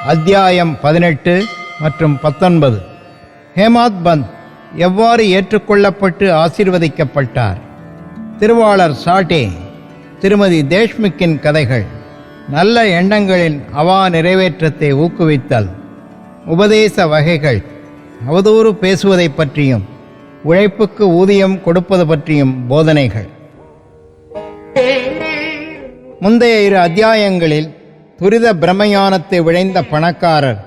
அத்தியாயம் 18 மற்றும் 19. ஹேமாத் பந்த் எவ்வாறு ஏற்றுக்கொள்ளப்பட்டு ஆசீர்வதிக்கப்பட்டார். திருவாளர் சாட்டே, திருமதி தேஷ்முக்கின் கதைகள். நல்ல எண்ணங்களின் அவா நிறைவேற்றத்தை ஊக்குவித்தல். உபதேச வகைகள். அவதூறு பேசுவதை பற்றியும் உழைப்புக்கு ஊதியம் கொடுப்பது பற்றியும் போதனைகள். முந்தைய 2 அத்தியாயங்களில் துரித பிரம்மஞானத்தை விளைந்த பணக்காரர்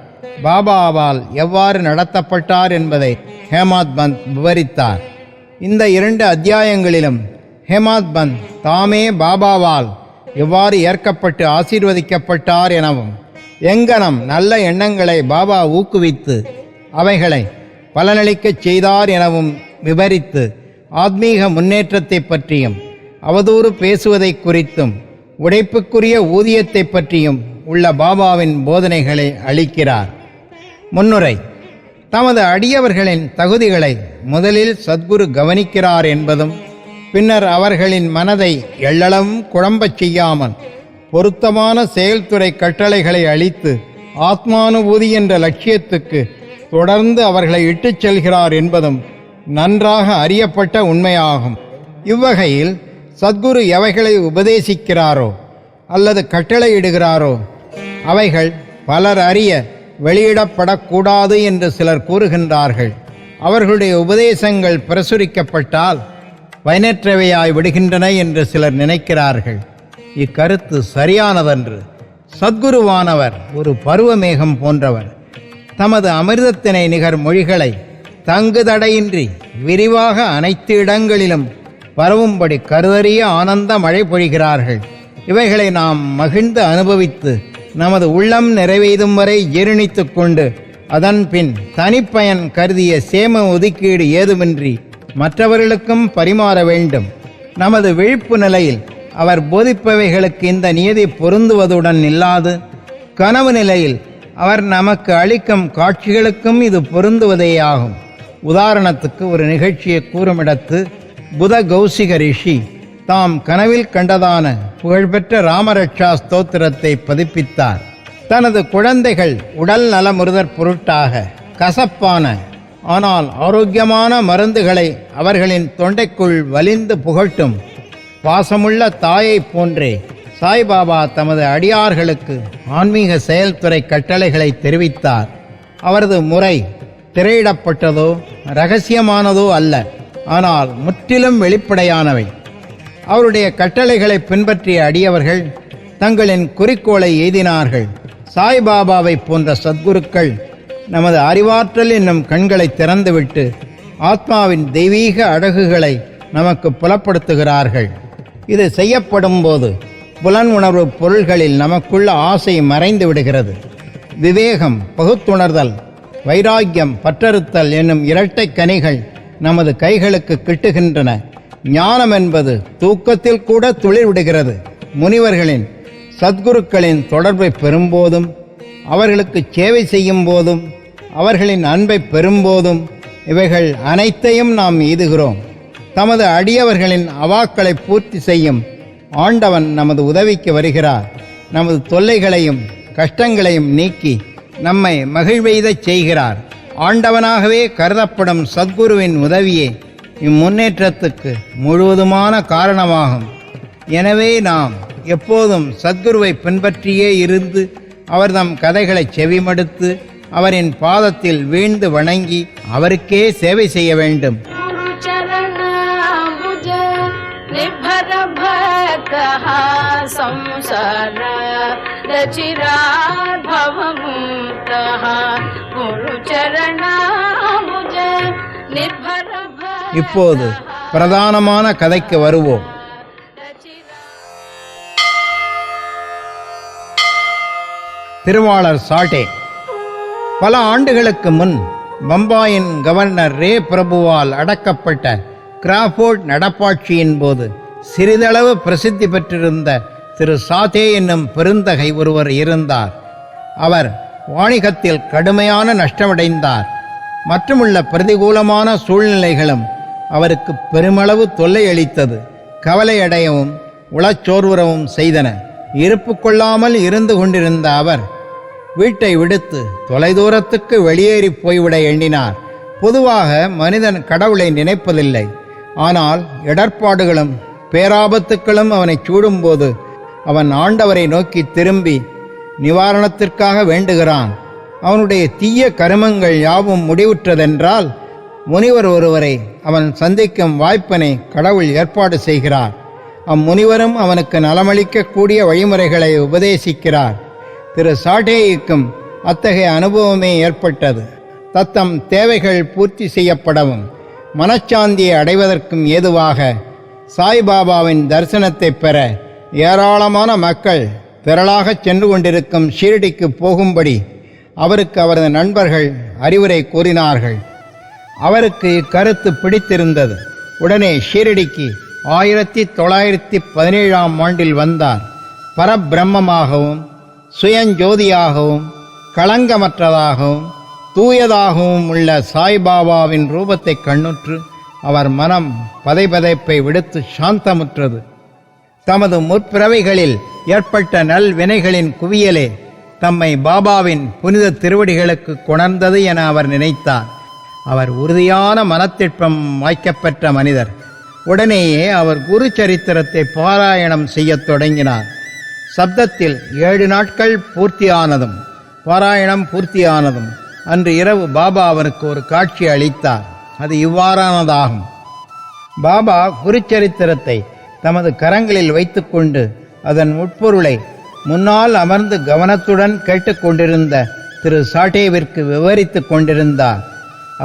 பாபாவால் எவ்வாறு நடத்தப்பட்டார் என்பதை ஹேமாத் பந்த் விவரித்தார். இந்த 2 அத்தியாயங்களிலும் ஹேமாத் பந்த் தாமே பாபாவால் எவ்வாறு ஏற்கப்பட்டு ஆசீர்வதிக்கப்பட்டார் எனவும், எங்கனம் நல்ல எண்ணங்களை பாபா ஊக்குவித்து அவைகளை பலனளிக்கச் செய்தார் எனவும் விவரித்து ஆத்மீக முன்னேற்றத்தை பற்றியும் அவதூறு பேசுவதை குறித்தும் உழைப்புக்குரிய ஊதியத்தை பற்றியும் உள்ள பாபாவின் போதனைகளை அளிக்கிறார். முன்னுரை. தமது அடியவர்களின் தகுதிகளை முதலில் சத்குரு கவனிக்கிறார் என்பதும், பின்னர் அவர்களின் மனதை எள்ளளவும் குழம்பச் செய்யாமல் பொருத்தமான செயல்துறை கட்டளைகளை அளித்து ஆத்மானுபூதி என்ற லட்சியத்துக்கு தொடர்ந்து அவர்களை இட்டுச் செல்கிறார் என்பதும் நன்றாக அறியப்பட்ட உண்மையாகும். இவ்வகையில் சத்குரு எவைகளை உபதேசிக்கிறாரோ அல்லது கட்டளையிடுகிறாரோ அவைகள் பலர் அறிய வெளியிடப்படக்கூடாது என்று சிலர் கூறுகின்றார்கள். அவர்களுடைய உபதேசங்கள் பிரசுரிக்கப்பட்டால் பயனற்றவையாய் விடுகின்றன என்று சிலர் நினைக்கிறார்கள். இக்கருத்து சரியானதன்று. சத்குருவானவர் ஒரு பருவமேகம் போன்றவர். தமது அமிர்தத்தினை நிகர் மொழிகளை தங்குதடையின்றி விரிவாக அனைத்து இடங்களிலும் பரவும்படி கருதறிய ஆனந்த மழை பொழிகிறார்கள். இவைகளை நாம் மகிழ்ந்து அனுபவித்து நமது உள்ளம் நிறைவேதும் வரை ஜீரணித்து கொண்டு அதன் பின் தனிப்பயன் கருதிய சேம ஒதுக்கீடு ஏதுமின்றி மற்றவர்களுக்கும் பரிமாற வேண்டும். நமது விழிப்பு நிலையில் அவர் போதிப்பவைகளுக்கு இந்த நியதி பொருந்துவதுடன் இல்லாது, கனவு நிலையில் அவர் நமக்கு அளிக்கும் காட்சிகளுக்கும் இது பொருந்துவதேயாகும். உதாரணத்துக்கு ஒரு நிகழ்ச்சியை கூறுமிடத்து, புத கௌசிக ரிஷி தாம் கனவில் கண்டதான புகழ்பெற்ற ராமரட்சா ஸ்தோத்திரத்தை பதிப்பித்தார். தனது குழந்தைகள் உடல் நலமுறுதற் பொருட்டாக கசப்பான ஆனால் ஆரோக்கியமான மருந்துகளை அவர்களின் தொண்டைக்குள் வலிந்து புகட்டும் பாசமுள்ள தாயை போன்றே சாய்பாபா தமது அடியார்களுக்கு ஆன்மீக செயல்துறை கட்டளைகளை தெரிவித்தார். அவரது முறை திரையிடப்பட்டதோ இரகசியமானதோ அல்ல, ஆனால் முற்றிலும் வெளிப்படையானவை. அவருடைய கட்டளைகளை பின்பற்றிய அடியவர்கள் தங்களின் குறிக்கோளை எய்தினார்கள். சாய்பாபாவை போன்ற சத்குருக்கள் நமது அறிவாற்றல் என்னும் கண்களை திறந்துவிட்டு ஆத்மாவின் தெய்வீக அழகுகளை நமக்கு புலப்படுத்துகிறார்கள். இது செய்யப்படும் போது புலன் உணர்வு பொருள்களில் நமக்குள்ள ஆசை மறைந்து விடுகிறது. விவேகம், பகுத்துணர்தல், வைராக்கியம், பற்றறுத்தல் என்னும் இரட்டை கனிகள் நமது கைகளுக்கு கிட்டுகின்றன. ஞானம் என்பது தூக்கத்தில் கூட துளிர் விடுகிறது. முனிவர்களின் சத்குருக்களின் தொடர்பை பெறும்போதும், அவர்களுக்கு சேவை செய்யும் போதும், அவர்களின் அன்பை பெறும்போதும் இவைகள் அனைத்தையும் நாம் எய்துகிறோம். தமது அடியவர்களின் அவாக்களை பூர்த்தி செய்யும் ஆண்டவன் நமது உதவிக்கு வருகிறார். நமது தொல்லைகளையும் கஷ்டங்களையும் நீக்கி நம்மை மகிழ்வெய்தச் செய்கிறார். ஆண்டவனாகவே கருதப்படும் சத்குருவின் உதவியே இம்முன்னேற்றத்துக்கு முழுவதுமான காரணமாகும். எனவே நாம் எப்போதும் சத்குருவை பின்பற்றியே இருந்து அவர் தம் கதைகளை செவிமடுத்து அவரின் பாதத்தில் வீழ்ந்து வணங்கி அவருக்கே சேவை செய்ய வேண்டும். இப்போது பிரதானமான கதைக்கு வருவோம். திருவாளர் சாட்டே. பல ஆண்டுகளுக்கு முன் பம்பாயின் கவர்னர் ரே பிரபுவால் அடக்கப்பட்ட கிராஃபோர்ட் நடப்பாட்சியின் போது சிறிதளவு பிரசித்தி பெற்றிருந்த திரு சாத்தே என்னும் பெருந்தகை ஒருவர் இருந்தார். அவர் வாணிகத்தில் கடுமையான நஷ்டமடைந்தார். மற்றுமுள்ள பிரதிகூலமான சூழ்நிலைகளும் அவருக்கு பெருமளவு தொல்லை அளித்தது. கவலையடையவும் உளச்சோர்வுறவும் செய்தன. இருப்பு கொள்ளாமல் இருந்து கொண்டிருந்த அவர் வீட்டை விடுத்து தொலைதூரத்துக்கு வெளியேறி போய்விட எண்ணினார். பொதுவாக மனிதன் கடவுளை நினைப்பதில்லை. ஆனால் இடர்பாடுகளும் பேராபத்துக்களும் அவனை சூடும்போது அவன் ஆண்டவரை நோக்கி திரும்பி நிவாரணத்திற்காக வேண்டுகிறான். அவனுடைய தீய கருமங்கள் யாவும் முடிவுற்றதென்றால் முனிவர் ஒருவரை அவன் சந்திக்கும் வாய்ப்பினை கடவுள் ஏற்பாடு செய்கிறார். அம்முனிவரும் அவனுக்கு நலமளிக்கக்கூடிய வழிமுறைகளை உபதேசிக்கிறார். திரு சாட்டேயுக்கும் அத்தகைய அனுபவமே ஏற்பட்டது. தத்தம் தேவைகள் பூர்த்தி செய்யப்படவும் மனச்சாந்தியை அடைவதற்கும் ஏதுவாக சாய்பாபாவின் தரிசனத்தை பெற ஏராளமான மக்கள் திரளாகச் சென்று கொண்டிருக்கும் ஷீரடிக்கு போகும்படி அவருக்கு அவரது நண்பர்கள் அறிவுரை கூறினார்கள். அவருக்கு இக்கருத்து பிடித்திருந்தது. உடனே ஷீரடிக்கு 1917 வந்தார். பரபிரம்மமாகவும் சுயஞ்சோதியாகவும் களங்கமற்றதாகவும் தூயதாகவும் உள்ள சாய்பாபாவின் ரூபத்தை கண்ணுற்று அவர் மனம் பதைபதைப்பை விடுத்து சாந்தமுற்றது. தமது முற்பிறவைகளில் ஏற்பட்ட நல்வினைகளின் குவியலே தம்மை பாபாவின் புனித திருவடிகளுக்கு கொணர்ந்தது என அவர் நினைத்தார். அவர் உறுதியான மனத்திற்பம் வாய்க்கப்பெற்ற மனிதர். உடனேயே அவர் குரு சரித்திரத்தை பாராயணம் செய்யத் தொடங்கினார். சப்தத்தில் 7 நாட்கள் பூர்த்தியானதும் பாராயணம் பூர்த்தியானதும் அன்று இரவு பாபா அவருக்கு ஒரு காட்சி அளித்தார். அது இவ்வாறானதாகும். பாபா குருச்சரித்திரத்தை தமது கரங்களில் வைத்துக்கொண்டு அதன் உட்பொருளை முன்னால் அமர்ந்து கவனத்துடன் கேட்டுக்கொண்டிருந்த திரு சாட்டேவிற்கு விவரித்து கொண்டிருந்தார்.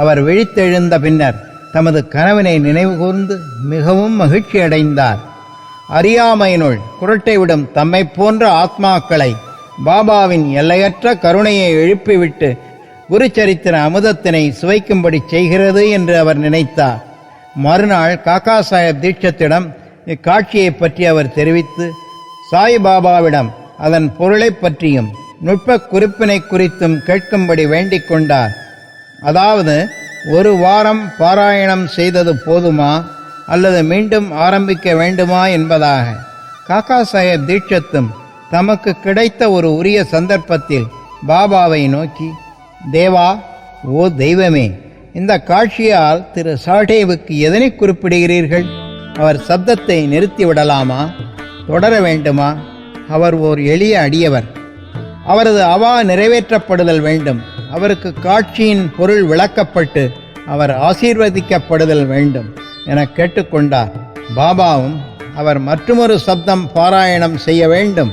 அவர் விழித்தெழுந்த பின்னர் தமது கனவினை நினைவுகூர்ந்து மிகவும் மகிழ்ச்சி அடைந்தார். அறியாமையினுள் குரட்டை விடும் தம்மை போன்ற ஆத்மாக்களை பாபாவின் எல்லையற்ற கருணையை எழுப்பிவிட்டு குருச்சரித்திர அமுதத்தினை சுவைக்கும்படி செய்கிறது என்று அவர் நினைத்தார். மறுநாள் காக்கா சாஹேப் தீட்சத்திடம் இக்காட்சியை பற்றி அவர் தெரிவித்து சாய்பாபாவிடம் அதன் பொருளை பற்றியும் நுட்ப குறிப்பினை குறித்தும் கேட்கும்படி வேண்டிக் கொண்டார். அதாவது 1 வாரம் பாராயணம் செய்தது போதுமா அல்லது மீண்டும் ஆரம்பிக்க வேண்டுமா என்பதாக. காக்கா சாஹேப் தீட்சத்தும் தமக்கு கிடைத்த ஒரு உரிய சந்தர்ப்பத்தில் பாபாவை நோக்கி, தேவா, ஓ தெய்வமே, இந்த காட்சியால் திரு சாட்டேவுக்கு எதனை குறிப்பிடுகிறீர்கள்? அவர் சப்தத்தை நிறுத்திவிடலாமா? தொடர வேண்டுமா? அவர் ஓர் எளிய அடியவர். அவரது அவா நிறைவேற்றப்படுதல் வேண்டும். அவருக்கு காட்சியின் பொருள் விளக்கப்பட்டு அவர் ஆசீர்வதிக்கப்படுதல் வேண்டும் என கேட்டுக்கொண்டார். பாபாவும் அவர் மற்றொரு சப்தம் பாராயணம் செய்ய வேண்டும்,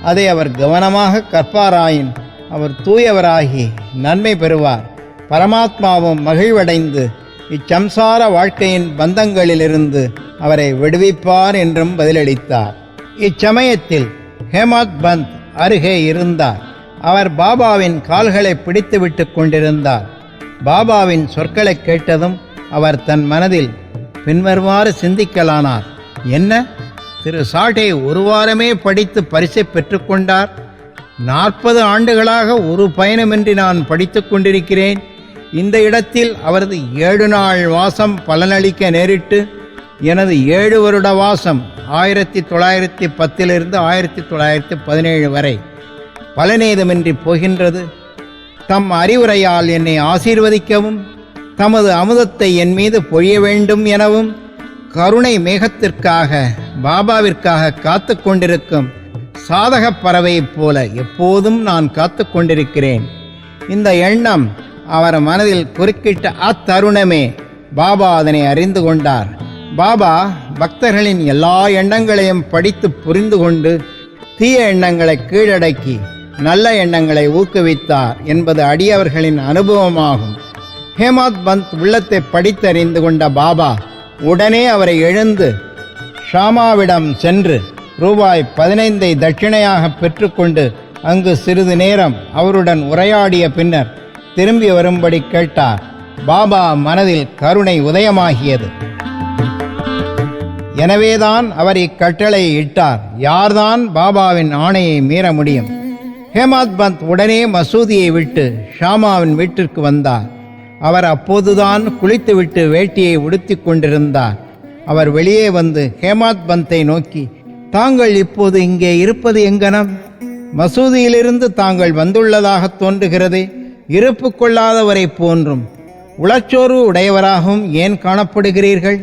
அதை அவர் கவனமாக கற்பாராயின் அவர் தூயவராகி நன்மை பெறுவார், பரமாத்மாவும் மகிழ்வடைந்து இச்சம்சார வாழ்க்கையின் பந்தங்களிலிருந்து அவரை விடுவிப்பார் என்றும் பதிலளித்தார். இச்சமயத்தில் ஹேமாத் பந்த் அருகே இருந்தார். அவர் பாபாவின் கால்களை பிடித்து விட்டு கொண்டிருந்தார். பாபாவின் சொற்களை கேட்டதும் அவர் தன் மனதில் பின்வருமாறு சிந்திக்கலானார். என்ன, திரு சாட்டே 1 வாரமே படித்து பரிசை பெற்றுக்கொண்டார். 40 ஆண்டுகளாக ஒரு பயணமின்றி நான் படித்து கொண்டிருக்கிறேன். இந்த இடத்தில் அவரது 7 நாள் வாசம் பலனளிக்க நேரிட்டு எனது 7 வருட வாசம் 1910 1917 வரை பலனேதுமின்றி போகின்றது. தம் அறிவுரையால் என்னை ஆசீர்வதிக்கவும் தமது அமுதத்தை என் மீது பொழிய வேண்டும் எனவும் கருணை மேகத்திற்காக பாபாவிற்காக காத்து கொண்டிருக்கும் சாதகப் பறவையைப் போல எப்போதும் நான் காத்து கொண்டிருக்கிறேன். இந்த எண்ணம் அவர் மனதில் குறுக்கிட்ட அத்தருணமே பாபா அதனை அறிந்து கொண்டார். பாபா பக்தர்களின் எல்லா எண்ணங்களையும் படித்து புரிந்து கொண்டு தீய எண்ணங்களை கீழடக்கி நல்ல எண்ணங்களை ஊக்குவித்தார் என்பது அடியவர்களின் அனுபவமாகும். ஹேமாத் பந்த் உள்ளத்தை படித்தறிந்து கொண்ட பாபா உடனே அவரை எழுந்து ஷாமாவிடம் சென்று ரூபாய் 15 தட்சிணையாக பெற்றுக்கொண்டு அங்கு சிறிது நேரம் அவருடன் உரையாடிய பின்னர் திரும்பி வரும்படி கேட்டார். பாபா மனதில் கருணை உதயமாகியது. எனவேதான் அவர் இக்கட்டளை இட்டார். யார்தான் பாபாவின் ஆணையை மீற முடியும்? ஹேமாத் பந்த் உடனே மசூதியை விட்டு ஷாமாவின் வீட்டிற்கு வந்தார். அவர் அப்போதுதான் குளித்துவிட்டு வேட்டியை உடுத்தி கொண்டிருந்தார். அவர் வெளியே வந்து ஹேமாத் பந்தை நோக்கி, தாங்கள் இப்போது இங்கே இருப்பது எங்கனம்? மசூதியிலிருந்து தாங்கள் வந்துள்ளதாக தோன்றுகிறதே. இருப்பு கொள்ளாதவரை போன்றும் உளச்சோர்வு உடையவராகவும் ஏன் காணப்படுகிறீர்கள்?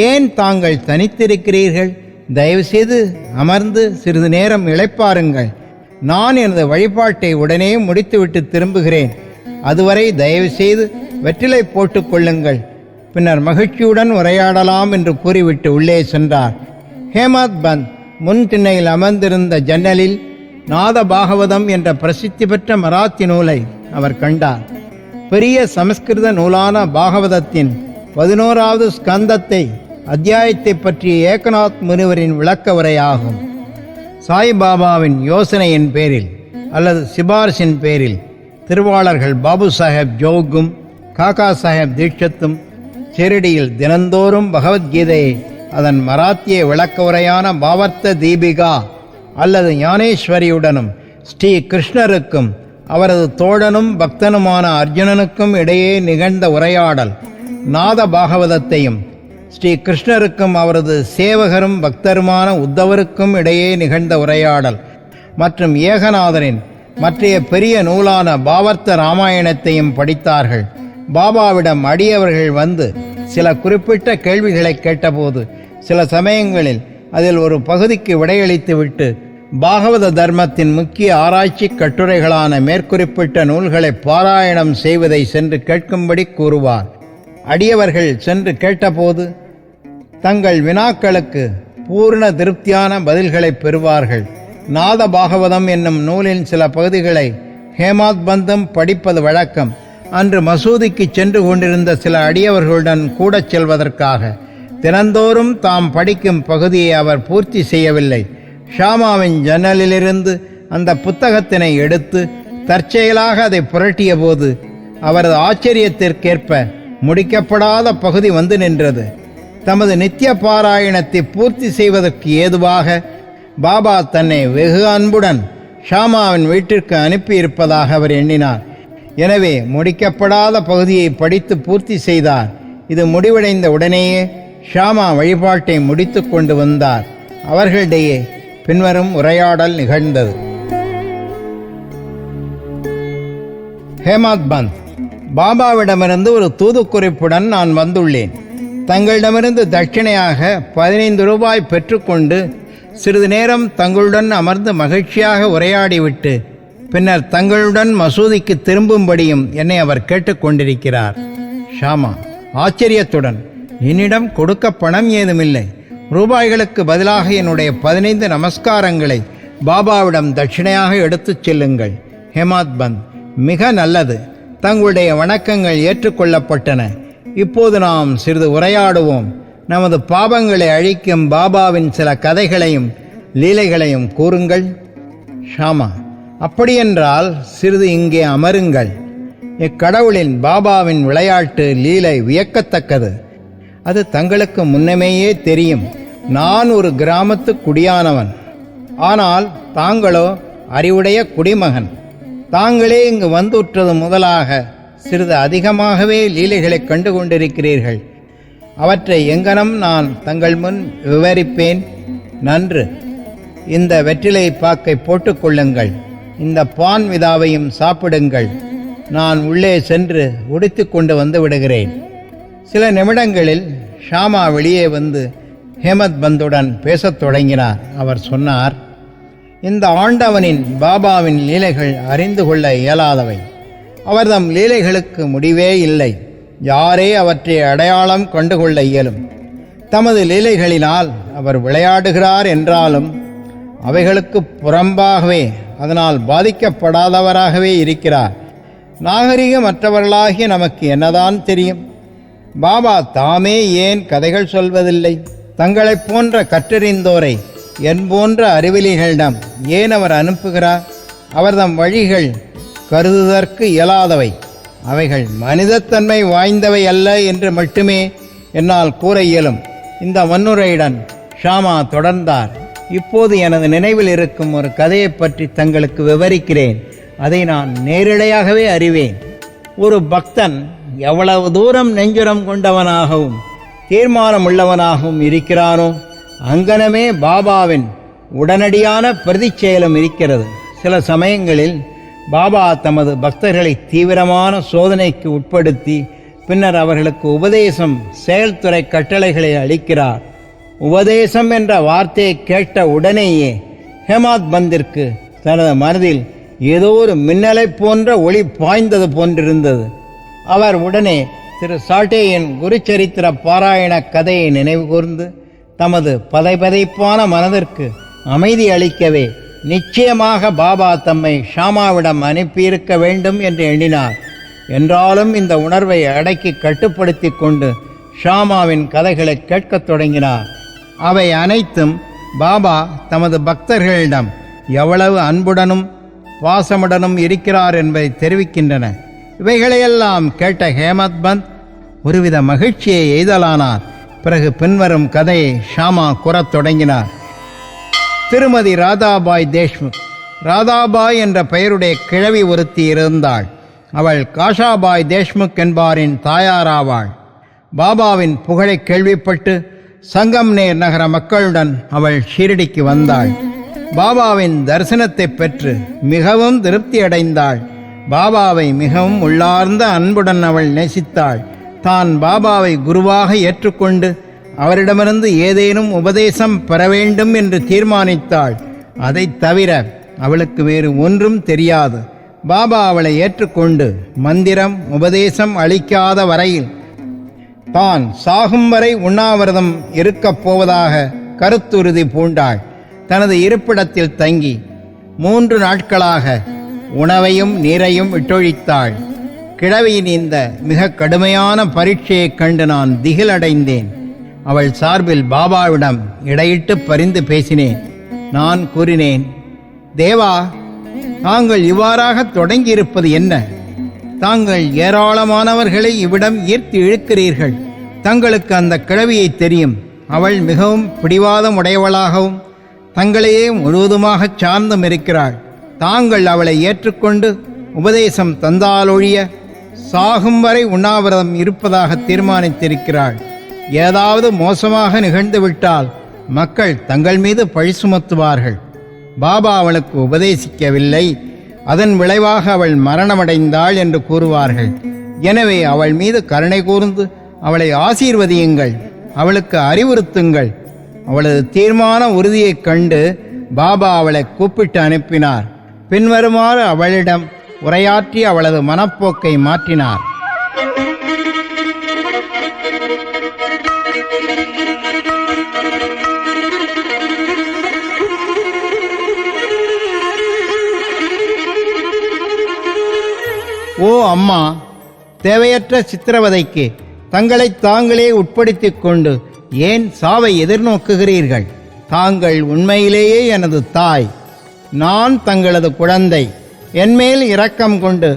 ஏன் தாங்கள் தனித்திருக்கிறீர்கள்? தயவுசெய்து அமர்ந்து சிறிது நேரம் இளைப்பாருங்கள். நான் எனது வழிபாட்டை உடனே முடித்துவிட்டு திரும்புகிறேன். அதுவரை தயவுசெய்து வெற்றிலை போட்டுக் கொள்ளுங்கள். பின்னர் மகிழ்ச்சியுடன் உரையாடலாம் என்று கூறிவிட்டு உள்ளே சென்றார். ஹேமத் பந்த் முன் திண்ணையில் அமர்ந்திருந்த ஜன்னலில் நாத பாகவதம் என்ற பிரசித்தி பெற்ற மராத்தி நூலை அவர் கண்டார். பெரிய சமஸ்கிருத நூலான பாகவதத்தின் 11வது ஸ்கந்தத்தை அத்தியாயத்தை பற்றிய ஏகநாத் முனிவரின் விளக்க உரையாகும். சாய்பாபாவின் யோசனையின் பேரில் அல்லது சிபாரிசின் பேரில் திருவாளர்கள் பாபு சாஹேப் ஜோகும் காக்கா சாஹேப் தீட்சத்தும் ஷிரடியில் தினந்தோறும் பகவத்கீதையை அதன் மராத்திய விளக்க உரையான பாவர்த்த தீபிகா அல்லது ஞானேஸ்வரியுடனும் ஸ்ரீ கிருஷ்ணருக்கும் அவரது தோழனும் பக்தனுமான அர்ஜுனனுக்கும் இடையே நிகழ்ந்த உரையாடல், நாத பாகவதத்தையும் ஸ்ரீ கிருஷ்ணருக்கும் அவரது சேவகரும் பக்தருமான உத்தவருக்கும் இடையே நிகழ்ந்த உரையாடல் மற்றும் ஏகநாதரின் மற்றைய பெரிய நூலான பாவர்த்த ராமாயணத்தையும் படித்தார்கள். பாபாவிடம் அடியவர்கள் வந்து சில குறிப்பிட்ட கேள்விகளை கேட்டபோது சில சமயங்களில் அதில் ஒரு பகுதிக்கு விடையளித்துவிட்டு பாகவத தர்மத்தின் முக்கிய ஆராய்ச்சி கட்டுரைகளான மேற்குறிப்பிட்ட நூல்களை பாராயணம் செய்வதை சென்று கேட்கும்படி கூறுவார். அடியவர்கள் சென்று கேட்டபோது தங்கள் வினாக்களுக்கு பூர்ண திருப்தியான பதில்களை பெறுவார்கள். நாத பாகவதம் என்னும் நூலின் சில பகுதிகளை ஹேமத் பந்தும் படிப்பது வழக்கம். அன்று மசூதிக்கு சென்று கொண்டிருந்த சில அடியவர்களுடன் கூட செல்வதற்காக தினந்தோறும் தாம் படிக்கும் பகுதியை அவர் பூர்த்தி செய்யவில்லை. ஷாமாவின் ஜன்னலிலிருந்து அந்த புத்தகத்தினை எடுத்து தற்செயலாக அதை புரட்டிய போது அவரது ஆச்சரியத்திற்கேற்ப முடிக்கப்படாத பகுதி வந்து நின்றது. தமது நித்திய பாராயணத்தை பூர்த்தி செய்வதற்கு ஏதுவாக பாபா தன்னை வெகு அன்புடன் ஷாமாவின் வீட்டிற்கு அனுப்பியிருப்பதாக அவர் எண்ணினார். எனவே முடிக்கப்படாத பகுதியை படித்து பூர்த்தி செய்தார். இது முடிவடைந்த உடனேயே ஷாமா வழிபாட்டை முடித்து கொண்டு வந்தார். அவர்களிடையே பின்வரும் உரையாடல் நிகழ்ந்தது. ஹேமத் பந்த், பாபாவிடமிருந்து ஒரு தூதுக்குறிப்புடன் நான் வந்துள்ளேன். தங்களிடமிருந்து தட்சிணையாக 15 ரூபாய் பெற்றுக்கொண்டு சிறிது நேரம் தங்களுடன் அமர்ந்து மகிழ்ச்சியாக உரையாடிவிட்டு பின்னர் தங்களுடன் மசூதிக்கு திரும்பும்படியும் என்னை அவர் கேட்டுக்கொண்டிருக்கிறார். ஷாமா ஆச்சரியத்துடன், என்னிடம் கொடுக்க பணம் ஏதுமில்லை. ரூபாய்களுக்கு பதிலாக என்னுடைய 15 நமஸ்காரங்களை பாபாவிடம் தட்சிணையாக எடுத்துச் செல்லுங்கள். ஹேமத் பந்த், மிக நல்லது. தங்களுடைய வணக்கங்கள் ஏற்றுக்கொள்ளப்பட்டன. இப்போது நாம் சிறிது உரையாடுவோம். நமது பாவங்களை அழிக்கும் பாபாவின் சில கதைகளையும் லீலைகளையும் கூறுங்கள். ஷாமா, அப்படியென்றால் சிறிது இங்கே அமருங்கள். இக்கடவுளின் பாபாவின் விளையாட்டு லீலை வியக்கத்தக்கது. அது தங்களுக்கு முன்னமேயே தெரியும். நான் ஒரு கிராமத்து குடியானவன். ஆனால் தாங்களோ அறிவுடைய குடிமகன். தாங்களே இங்கு வந்துற்றது முதலாக சிறிது அதிகமாகவே லீலைகளை கண்டு கொண்டிருக்கிறீர்கள். அவற்றை எங்கனம் நான் தங்கள் முன் விவரிப்பேன். நன்று, இந்த வெற்றிலை பாக்கை போட்டுக்கொள்ளுங்கள். இந்த பான் விதாவையும் சாப்பிடுங்கள். நான் உள்ளே சென்று உடுத்தி கொண்டு வந்து விடுகிறேன். சில நிமிடங்களில் ஷாமா வெளியே வந்து ஹேமத் பந்துடன் பேசத் தொடங்கினார். அவர் சொன்னார், இந்த ஆண்டவனின் பாபாவின் லீலைகள் அறிந்து கொள்ள இயலாதவை. அவர்தம் லீலைகளுக்கு முடிவே இல்லை. யாரே அவற்றை அடையாளம் கண்டுகொள்ள இயலும். தமது லீலைகளினால் அவர் விளையாடுகிறார் என்றாலும் அவைகளுக்கு புறம்பாகவே, அதனால் பாதிக்கப்படாதவராகவே இருக்கிறார். நாகரிகமற்றவர்களாகிய நமக்கு என்னதான் தெரியும்? பாபா தாமே ஏன் கதைகள் சொல்வதில்லை? தங்களைப் போன்ற கற்றறிந்தோரை என் போன்ற அறிவிலிகளிடம் ஏன் அவர் அனுப்புகிறார்? அவர்தம் வழிகள் கருதுதற்கு இயலாதவை. அவைகள் மனிதத்தன்மை வாய்ந்தவை அல்ல என்று மட்டுமே என்னால் கூற இயலும். இந்த வன்முறையுடன் ஷாமா தொடர்ந்தார். இப்போது எனது நினைவில் இருக்கும் ஒரு கதையை பற்றி தங்களுக்கு விவரிக்கிறேன். அதை நான் நேரிடையாகவே அறிவேன். ஒரு பக்தன் எவ்வளவு தூரம் நெஞ்சுரம் கொண்டவனாகவும் தீர்மானம் உள்ளவனாகவும் இருக்கிறானோ அங்கனமே பாபாவின் உடனடியான பிரதிச்செயலும் இருக்கிறது. சில சமயங்களில் பாபா தமது பக்தர்களை தீவிரமான சோதனைக்கு உட்படுத்தி பின்னர் அவர்களுக்கு உபதேசம் செயல்துறை கட்டளைகளை அளிக்கிறார். உபதேசம் என்ற வார்த்தையை கேட்ட உடனேயே ஹேமாத் பந்திற்கு தனது மனதில் ஏதோ ஒரு மின்னலை போன்ற ஒளி பாய்ந்தது போன்றிருந்தது. அவர் உடனே திரு சாட்டேயின் குருச்சரித்திர பாராயண கதையை நினைவு கூர்ந்து தமது பதைபதைப்பான மனதிற்கு அமைதி அளிக்கவே நிச்சயமாக பாபா தம்மை ஷாமாவிடம் அனுப்பியிருக்க வேண்டும் என்று எண்ணினார். என்றாலும் இந்த உணர்வை அடக்கி கட்டுப்படுத்தி கொண்டு ஷாமாவின் கதைகளை கேட்கத் தொடங்கினார். அவை அனைத்தும் பாபா தமது பக்தர்களிடம் எவ்வளவு அன்புடனும் பாசமுடனும் இருக்கிறார் என்பதை தெரிவிக்கின்றன. இவைகளையெல்லாம் கேட்ட ஹேமத் பந்த் ஒருவித மகிழ்ச்சியை எய்தலானார். பிறகு பின்வரும் கதையை ஷாமா கூறத் தொடங்கினார். திருமதி ராதாபாய் தேஷ்முக். ராதாபாய் என்ற பெயருடைய கிழவி ஒருத்தி இருந்தாள். அவள் காஷாபாய் தேஷ்முக் என்பாரின் தாயாராவாள். பாபாவின் புகழை கேள்விப்பட்டு சங்கம்நேர் நகர மக்களுடன் அவள் ஷீரடிக்கு வந்தாள். பாபாவின் தரிசனத்தை பெற்று மிகவும் திருப்தி அடைந்தாள். பாபாவை மிகவும் உள்ளார்ந்த அன்புடன் அவள் நேசித்தாள். தான் பாபாவை குருவாக ஏற்றுக்கொண்டு அவரிடமிருந்து ஏதேனும் உபதேசம் பெற வேண்டும் என்று தீர்மானித்தாள். அதை தவிர அவளுக்கு வேறு ஒன்றும் தெரியாது. பாபா அவளை ஏற்றுக்கொண்டு மந்திரம் உபதேசம் அளிக்காத வரையில் தான் சாகும் வரை உண்ணாவிரதம் இருக்கப் போவதாக கருத்துறுதி பூண்டாள். தனது இருப்பிடத்தில் தங்கி 3 நாட்களாக உணவையும் நீரையும் விட்டொழித்தாள். கிழவியின் இந்த மிக கடுமையான பரீட்சையைக் கண்டு நான் திகிலடைந்தேன். அவள் சார்பில் பாபாவிடம் இடையிட்டு பரிந்து பேசினேன். நான் கூறினேன், தேவா, தாங்கள் இவ்வாறாக தொடங்கியிருப்பது என்ன? தாங்கள் ஏராளமானவர்களை இவ்விடம் ஈர்த்து இழுக்கிறீர்கள். தங்களுக்கு அந்த கிழவியை தெரியும். அவள் மிகவும் பிடிவாதம் உடையவளாகவும் தங்களையே முழுவதுமாகச் சார்ந்தும் இருக்கிறாள். தாங்கள் அவளை ஏற்றுக்கொண்டு உபதேசம் தந்தாலொழிய சாகும் வரை உண்ணாவிரதம் இருப்பதாக தீர்மானித்திருக்கிறாள். ஏதாவது மோசமாக நிகழ்ந்துவிட்டால் மக்கள் தங்கள் மீது பழி சுமத்துவார்கள். பாபா அவளுக்கு உபதேசிக்கவில்லை, அதன் விளைவாக அவள் மரணமடைந்தாள் என்று கூறுவார்கள். எனவே அவள் மீது கருணை கூர்ந்து அவளை ஆசீர்வதியுங்கள், அவளுக்கு அறிவுறுத்துங்கள். அவளது தீர்மான உறுதியைக் கண்டு பாபா அவளை கூப்பிட்டு அனுப்பினார். பின்வருமாறு அவளிடம் உரையாற்றி அவளது மனப்போக்கை மாற்றினார். ஓ அம்மா, தேவையற்ற சித்திரவதைக்கு தங்களை தாங்களே உட்படுத்திக் கொண்டு ஏன் சாவை எதிர்நோக்குகிறீர்கள்? தாங்கள் உண்மையிலேயே எனது தாய், நான் தங்களது குழந்தை. என்மேல் இரக்கம் கொண்டு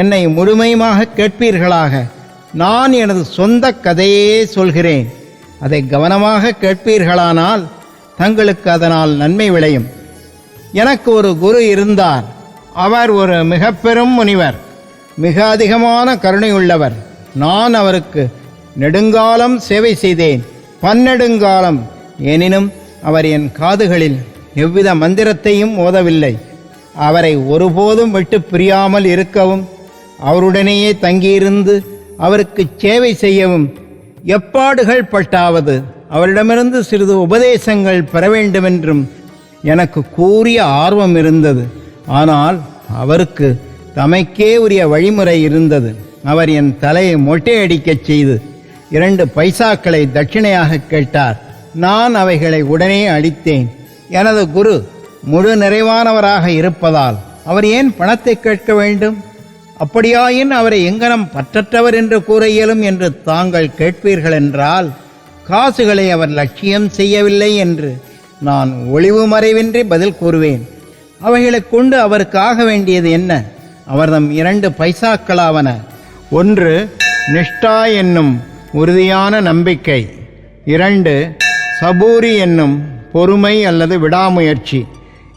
என்னை முழுமையாக கேட்பீர்களாக. நான் எனது சொந்த கதையே சொல்கிறேன். அதை கவனமாக கேட்பீர்களானால் தங்களுக்கு அதனால் நன்மை விளையும். எனக்கு ஒரு குரு இருந்தார். அவர் ஒரு மிக பெரும் முனிவர், மிக அதிகமான கருணையுள்ளவர். நான் அவருக்கு நெடுங்காலம் சேவை செய்தேன், பன்னெடுங்காலம். எனினும் அவர் என் காதுகளில் எவ்வித மந்திரத்தையும் ஓதவில்லை. அவரை ஒருபோதும் விட்டு பிரியாமல் இருக்கவும், அவருடனேயே தங்கியிருந்து அவருக்கு சேவை செய்யவும் எப்பாடுகள் பட்டாவது அவரிடமிருந்து சிறிது உபதேசங்கள் பெற வேண்டுமென்றும் எனக்கு கூறிய ஆர்வம் இருந்தது. ஆனால் அவருக்கு தமக்கே உரிய வழிமுறை இருந்தது. அவர் என் தலையை மொட்டையடிக்கச் செய்து 2 பைசாக்களை தட்சிணையாக கேட்டார். நான் அவைகளை உடனே அளித்தேன். எனது குரு முழு நிறைவானவராக இருப்பதால் அவர் ஏன் பணத்தை கேட்க வேண்டும்? அப்படியாயின் அவரை எங்கனம் பற்றற்றவர் என்று கூற இயலும் என்று தாங்கள் கேட்பீர்கள் என்றால், காசுகளை அவர் லட்சியம் செய்யவில்லை என்று நான் ஒளிவு மறைவின்றி பதில் கூறுவேன். அவைகளைக் கொண்டு அவருக்கு ஆக வேண்டியது என்ன? அவர்தம் 2 பைசாக்களாவன. ஒன்று நிஷ்டா என்னும் உறுதியான நம்பிக்கை, 2 சபூரி என்னும் பொறுமை அல்லது விடாமுயற்சி.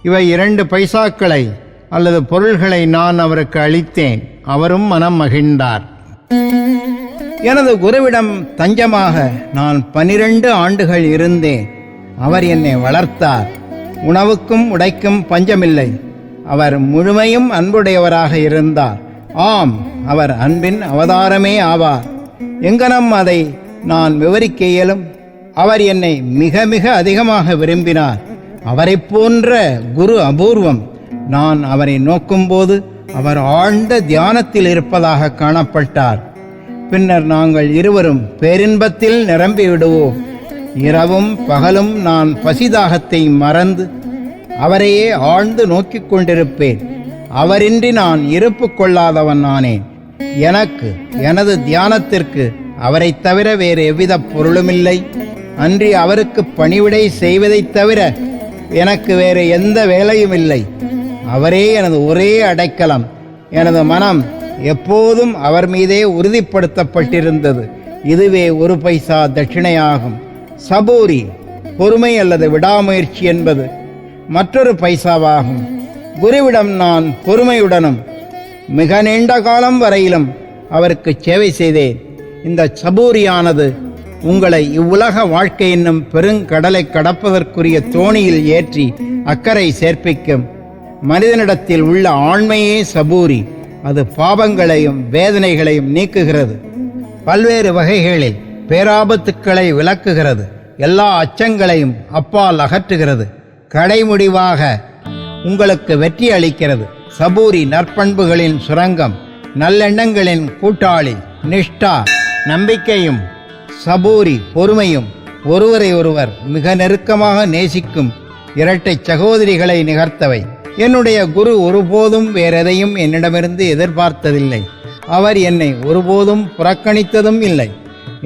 இவை 2 பைசாக்களை அல்லது பொருள்களை நான் அவருக்கு அளித்தேன். அவரும் மனம் மகிழ்ந்தார். எனது குருவிடம் தஞ்சமாக நான் 12 ஆண்டுகள் இருந்தேன். அவர் என்னை வளர்த்தார். உணவுக்கும் உடைக்கும் பஞ்சமில்லை. அவர் முழுமையும் அன்புடையவராக இருந்தார். ஆம், அவர் அன்பின் அவதாரமே ஆவார். எங்கனம் அதை நான் விவரிக்க இயலும்? அவர் என்னை மிக மிக அதிகமாக விரும்பினார். அவரை போன்ற குரு அபூர்வம். நான் அவரை நோக்கும்போது அவர் ஆழ்ந்த தியானத்தில் இருப்பதாக காணப்பட்டார். பின்னர் நாங்கள் இருவரும் பேரின்பத்தில் நிரம்பி விடுவோம். இரவும் பகலும் நான் பசிதாகத்தை மறந்து அவரையே ஆழ்ந்து நோக்கிக் கொண்டிருப்பேன். அவரின்றி நான் இருப்பு கொள்ளாதவன் ஆனேன். எனக்கு எனது தியானத்திற்கு அவரை தவிர வேறு எவ்வித பொருளுமில்லை. அன்றி அவருக்கு பணிவிடை செய்வதைத் தவிர எனக்கு வேறு எந்த வேலையும் இல்லை. அவரே எனது ஒரே அடைக்கலம். எனது மனம் எப்போதும் அவர் மீதே உறுதிப்படுத்தப்பட்டிருந்தது. இதுவே ஒரு பைசா தட்சிணையாகும். சபூரி, பொறுமை அல்லது விடாமுயற்சி என்பது மற்றொரு பைசாவாகும். குருவிடம் நான் பொறுமையுடனும் மிக நீண்ட காலம் வரையிலும் அவருக்கு சேவை செய்தேன். இந்த சபூரியானது உங்களை இவ்வுலக வாழ்க்கை என்னும் பெருங்கடலை கடப்பதற்குரிய தோணியில் ஏற்றி அக்கறை சேர்ப்பிக்கும். மனிதனிடத்தில் உள்ள ஆண்மையே சபூரி. அது பாவங்களையும் வேதனைகளையும் நீக்குகிறது. பல்வேறு வகைகளில் பேராபத்துக்களை விலக்குகிறது. எல்லா அச்சங்களையும் அப்பால் அகற்றுகிறது. கடைமுடிவாக உங்களுக்கு வெற்றி அளிக்கிறது. சபூரி நற்பண்புகளின் சுரங்கம், நல்லெண்ணங்களின் கூட்டாளி. நிஷ்டா, நம்பிக்கையும் சபூரி பொறுமையும் ஒருவரை ஒருவர் மிக நெருக்கமாக நேசிக்கும் இரட்டை சகோதரிகளை நிகர்த்தவை. என்னுடைய குரு ஒருபோதும் வேறெதையும் என்னிடமிருந்து எதிர்பார்த்ததில்லை. அவர் என்னை ஒருபோதும் புறக்கணித்ததும் இல்லை.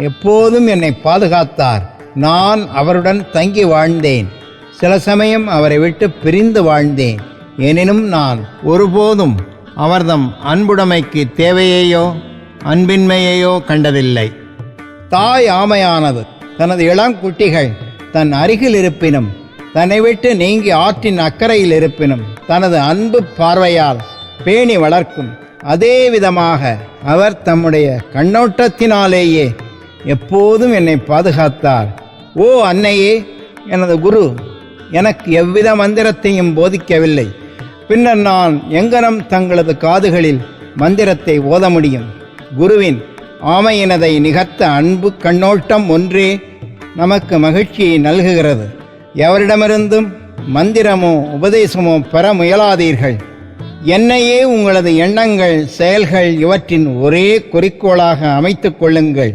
எப்போதும் என்னை பாதுகாத்தார். நான் அவருடன் தங்கி வாழ்ந்தேன். சில சமயம் அவரை விட்டு பிரிந்து வாழ்ந்தேன். எனினும் நான் ஒருபோதும் அவர்தம் அன்புடைமைக்கு தேவையையோ அன்பின்மையையோ கண்டதில்லை. தாய் ஆமையானது தனது இளங்குட்டிகள் தன் அருகில் இருப்பினும், தன்னை விட்டு நீங்கி ஆற்றின் அக்கறையில் இருப்பினும் தனது அன்பு பார்வையால் பேணி வளர்க்கும். அதே விதமாக அவர் தம்முடைய கண்ணோட்டத்தினாலேயே எப்போதும் என்னை பாதுகாத்தார். ஓ அன்னையே, எனது குரு எனக்கு எவ்வித மந்திரத்தையும் போதிக்கவில்லை. பின்னர் நான் எங்கனம் தங்களது காதுகளில் மந்திரத்தை ஓத முடியும்? குருவின் ஆமையினதை நிகர்த்த அன்பு கண்ணோட்டம் ஒன்றே நமக்கு மகிழ்ச்சியை நல்குகிறது. எவரிடமிருந்தும் மந்திரமோ உபதேசமோ பெற முயலாதீர்கள். என்னையே உங்களது எண்ணங்கள், செயல்கள் இவற்றின் ஒரே குறிக்கோளாக அமைத்துக் கொள்ளுங்கள்.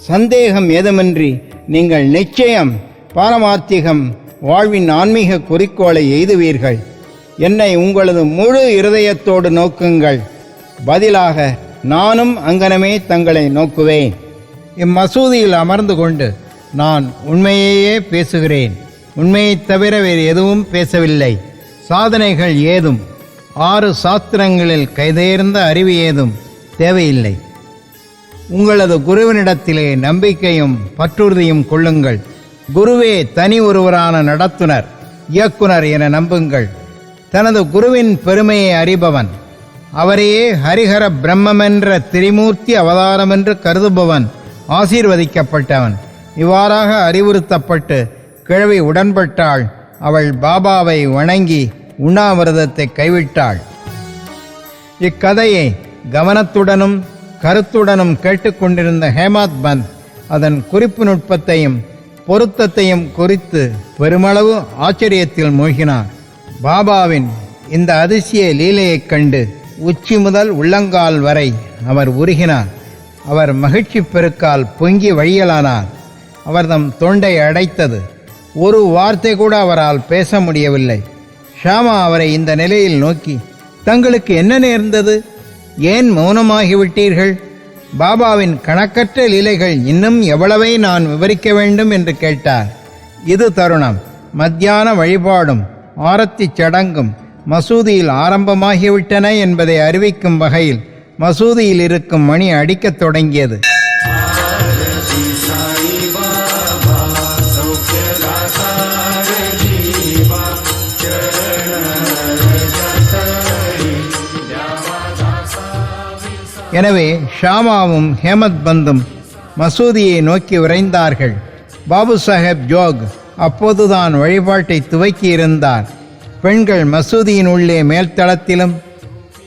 சந்தேகம் ஏதுமின்றி நீங்கள் நிச்சயம் பாரமார்த்திகம் வாழ்வின் ஆன்மீக குறிக்கோளை எய்துவீர்கள். என்னை உங்களது முழு இருதயத்தோடு நோக்குங்கள். பதிலாக நானும் அங்கனமே தங்களை நோக்குவேன். இம்மசூதியில் அமர்ந்து கொண்டு நான் உண்மையையே பேசுகிறேன். உண்மையைத் தவிர வேறு எதுவும் பேசவில்லை. சாதனைகள் ஏதும், 6 சாஸ்திரங்களில் கைதேர்ந்த அறிவு ஏதும் தேவையில்லை. உங்களது குருவினிடத்திலே நம்பிக்கையும் பற்றுறுதியும் கொள்ளுங்கள். குருவே தனி ஒருவரான நடத்துனர், இயக்குனர் என நம்புங்கள். தனது குருவின் பெருமையை அறிபவன், அவரையே ஹரிஹர பிரம்மென்ற திரிமூர்த்தி அவதாரமென்று கருதுபவன் ஆசீர்வதிக்கப்பட்டவன். இவ்வாறாக அறிவுறுத்தப்பட்டு கிழவி உடன்பட்டாள். அவள் பாபாவை வணங்கி உண்ணாவிரதத்தை கைவிட்டாள். இக்கதையை கவனத்துடனும் கருத்துடனும் கேட்டுக்கொண்டிருந்த ஹேமாத் பந்த் அதன் குறிப்பு நுட்பத்தையும் பொருத்தத்தையும் குறித்து பெருமளவு ஆச்சரியத்தில் மூழ்கினார். பாபாவின் இந்த அதிசய லீலையைக் கண்டு உச்சி முதல் உள்ளங்கால் வரை அவர் உருகினார். அவர் மகிழ்ச்சி பெருக்கால் பொங்கி வழியலானார். அவர்தம் தொண்டை அடைத்தது. ஒரு வார்த்தை கூட அவரால் பேச முடியவில்லை. ஷாமா அவரை இந்த நிலையில் நோக்கி, தங்களுக்கு என்ன நேர்ந்தது? ஏன் மௌனமாகிவிட்டீர்கள்? பாபாவின் கணக்கற்ற லீலைகள் இன்னும் எவ்வளவை நான் விவரிக்க வேண்டும் என்று கேட்டார். இது தருணம். மத்தியான வழிபாடும் ஆரத்தி சடங்கும் மசூதியில் ஆரம்பமாகிவிட்டன என்பதை அறிவிக்கும் வகையில் மசூதியில் இருக்கும் மணி அடிக்கத் தொடங்கியது. எனவே ஷாமாவும் ஹேமத் பந்தும் மசூதியை நோக்கி விரைந்தார்கள். பாபு சாஹேப் ஜோக் அப்போதுதான் வழிபாட்டை துவக்கியிருந்தார். பெண்கள் மசூதியின் உள்ளே மேல்தளத்திலும்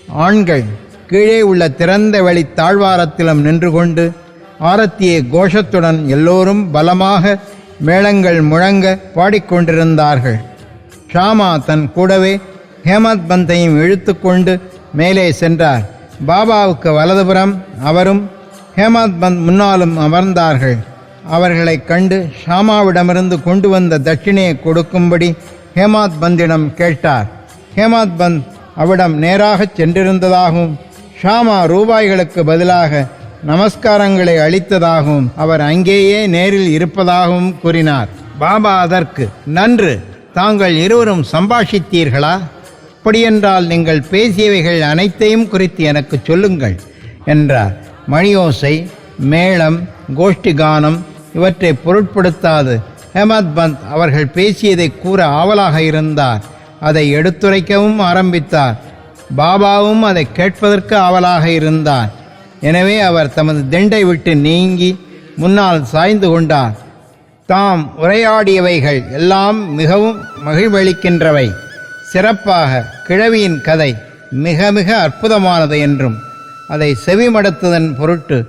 ஆண்கள் கீழே உள்ள திறந்த வெளி தாழ்வாரத்திலும் நின்று கொண்டு ஆரத்தியை கோஷத்துடன் எல்லோரும் பலமாக மேளங்கள் முழங்க பாடிக்கொண்டிருந்தார்கள். ஷாமா தன் கூடவே ஹேமத் பந்தையும் இழுத்து கொண்டு மேலே சென்றார். பாபாவுக்கு வலதுபுறம் அவரும் ஹேமத் பந்த் முன்னாலும் அமர்ந்தார்கள். அவர்களை கண்டு ஷாமாவிடமிருந்து கொண்டு வந்த தட்சிணையை கொடுக்கும்படி ஹேமத் பந்திடம் கேட்டார். ஹேமத் பந்த் அவிடம் நேராக சென்றிருந்ததாகவும் ஷாமா ரூபாய்களுக்கு பதிலாக நமஸ்காரங்களை அளித்ததாகவும் அவர் அங்கேயே நேரில் இருப்பதாகவும் கூறினார். பாபா அதற்கு, நன்று, தாங்கள் இருவரும் சம்பாஷித்தீர்களா? அப்படியென்றால் நீங்கள் பேசியவைகள் அனைத்தையும் குறித்து எனக்கு சொல்லுங்கள் என்றார். மணியோசை, மேளம், கோஷ்டி கானம் இவற்றை பொருட்படுத்தாது ஹேமத் பந்த் அவர்கள் பேசியதை கூற ஆவலாக இருந்தார். அதை எடுத்துரைக்கவும் ஆரம்பித்தார். பாபாவும் அதை கேட்பதற்கு ஆவலாக இருந்தார். எனவே அவர் தமது திண்டை விட்டு நீங்கி முன்னால் சாய்ந்து கொண்டார். தாம் உரையாடியவைகள் எல்லாம் மிகவும் மகிழ்வளிக்கின்றவை. சிறப்பாக கிழவியின் கதை மிக மிக அற்புதமானது என்றும் அதை செவிமடுத்ததன் பொருட்டு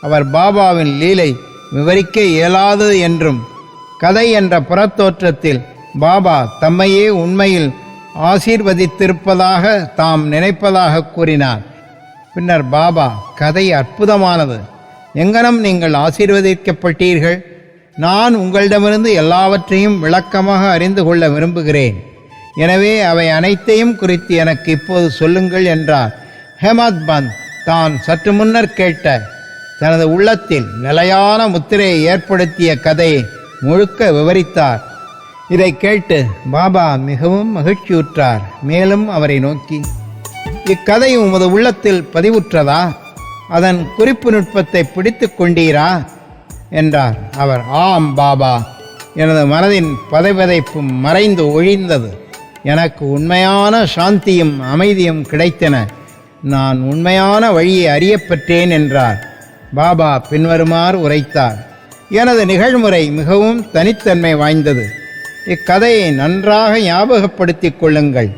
அவர் பாபாவின் லீலை விவரிக்க இயலாது என்றும், கதை என்ற புறத்தோற்றத்தில் பாபா தம்மையே உண்மையில் ஆசீர்வதித்திருப்பதாக தாம் நினைப்பதாக கூறினார். பின்னர் பாபா, கதை அற்புதமானது, எங்கனம் நீங்கள் ஆசீர்வதிக்கப்பட்டீர்கள்? நான் உங்களிடமிருந்து எல்லாவற்றையும் விளக்கமாக அறிந்து கொள்ள விரும்புகிறேன். எனவே அவை அனைத்தையும் குறித்து எனக்கு இப்போது சொல்லுங்கள் என்றார். ஹேமத் பந்த் தான் சற்று முன்னர் கேட்ட தனது உள்ளத்தில் நிலையான முத்திரையை ஏற்படுத்திய கதையை முழுக்க விவரித்தார். இதை கேட்டு பாபா மிகவும் மகிழ்ச்சியுற்றார். மேலும் அவரை நோக்கி, இக்கதை உமது உள்ளத்தில் பதிவுற்றதா? அதன் குறிப்பு நுட்பத்தை பிடித்து கொண்டீரா என்றார். அவர், ஆம் பாபா, எனது மனதின் பதைபதைப்பும் மறைந்து ஒழிந்தது. எனக்கு உண்மையான சாந்தியும் அமைதியும் கிடைத்தன. நான் உண்மையான வழியை அறியப்பெற்றேன் என்றார். பாபா பின்வருமாறு உரைத்தார். எனது நிகழ்முறை மிகவும் தனித்தன்மை வாய்ந்தது. இக்கதையை நன்றாக ஞாபகப்படுத்திக் கொள்ளுங்கள்.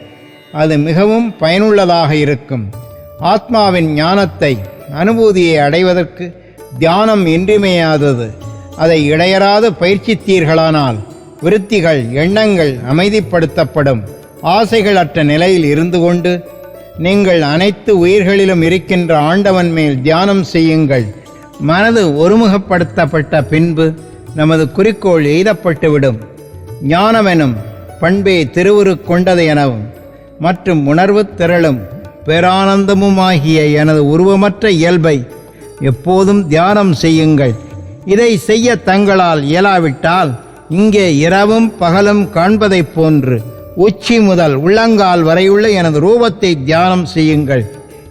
அது மிகவும் பயனுள்ளதாக இருக்கும். ஆத்மாவின் ஞானத்தை, அனுபூதியை அடைவதற்கு தியானம் இன்றியமையாதது. அதை இடையறாது பயிற்சித்தீர்களானால் விருத்திகள், எண்ணங்கள் அமைதிப்படுத்தப்படும். ஆசைகள் அற்ற நிலையில் இருந்து கொண்டு நீங்கள் அனைத்து உயிர்களிலும் இருக்கின்ற ஆண்டவன் மேல் தியானம் செய்யுங்கள். மனது ஒருமுகப்படுத்தப்பட்ட பின்பு நமது குறிக்கோள் எய்தப்பட்டுவிடும். ஞானமெனும் பண்பே திருவுரு கொண்டது எனவும் மற்றும் உணர்வு திரளும் பேரானந்தமுமாகிய எனது உருவமற்ற இயல்பை எப்போதும் தியானம் செய்யுங்கள். இதை செய்ய தங்களால் இயலாவிட்டால் இங்கே இரவும் பகலும் காண்பதைப் போன்று உச்சி முதல் உள்ளங்கால் வரையுள்ள எனது ரூபத்தை தியானம் செய்யுங்கள்.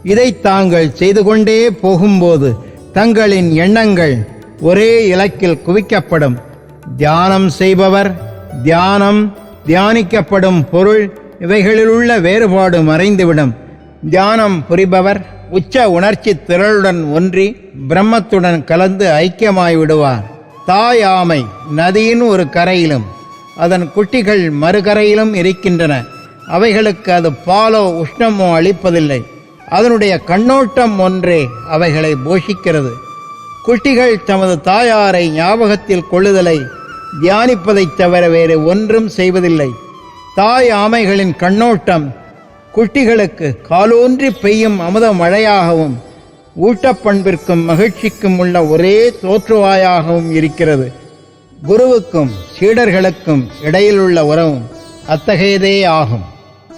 இதை தாங்கள் செய்து கொண்டே போகும்போது தங்களின் எண்ணங்கள் ஒரே இலக்கில் குவிக்கப்படும். தியானம் செய்பவர், தியானம், தியானிக்கப்படும் பொருள் இவைகளிலுள்ள வேறுபாடு மறைந்துவிடும். தியானம் புரிபவர் உச்ச உணர்ச்சி திரளுடன் ஒன்றி பிரம்மத்துடன் கலந்து ஐக்கியமாய்விடுவார். தாய் ஆமை நதியின் ஒரு கரையிலும் அதன் குட்டிகள் மறுகரையிலும் இருக்கின்றன. அவைகளுக்கு அது பாலோ உஷ்ணமோ அளிப்பதில்லை. அதனுடைய கண்ணோட்டம் ஒன்றே அவைகளை போஷிக்கிறது. குட்டிகள் தமது தாயாரை ஞாபகத்தில் கொள்ளுதலை தியானிப்பதைத் தவிர வேறு ஒன்றும் செய்வதில்லை. தாய் ஆமைகளின் கண்ணோட்டம் குட்டிகளுக்கு காலூன்றி பெய்யும் அமுத மழையாகவும் ஊட்டப்பண்பிற்கும் மகிழ்ச்சிக்கும் உள்ள ஒரே தோற்றுவாயாகவும் இருக்கிறது. குருவுக்கும் சீடர்களுக்கும் இடையிலுள்ள உறவும் அத்தகையதே ஆகும்.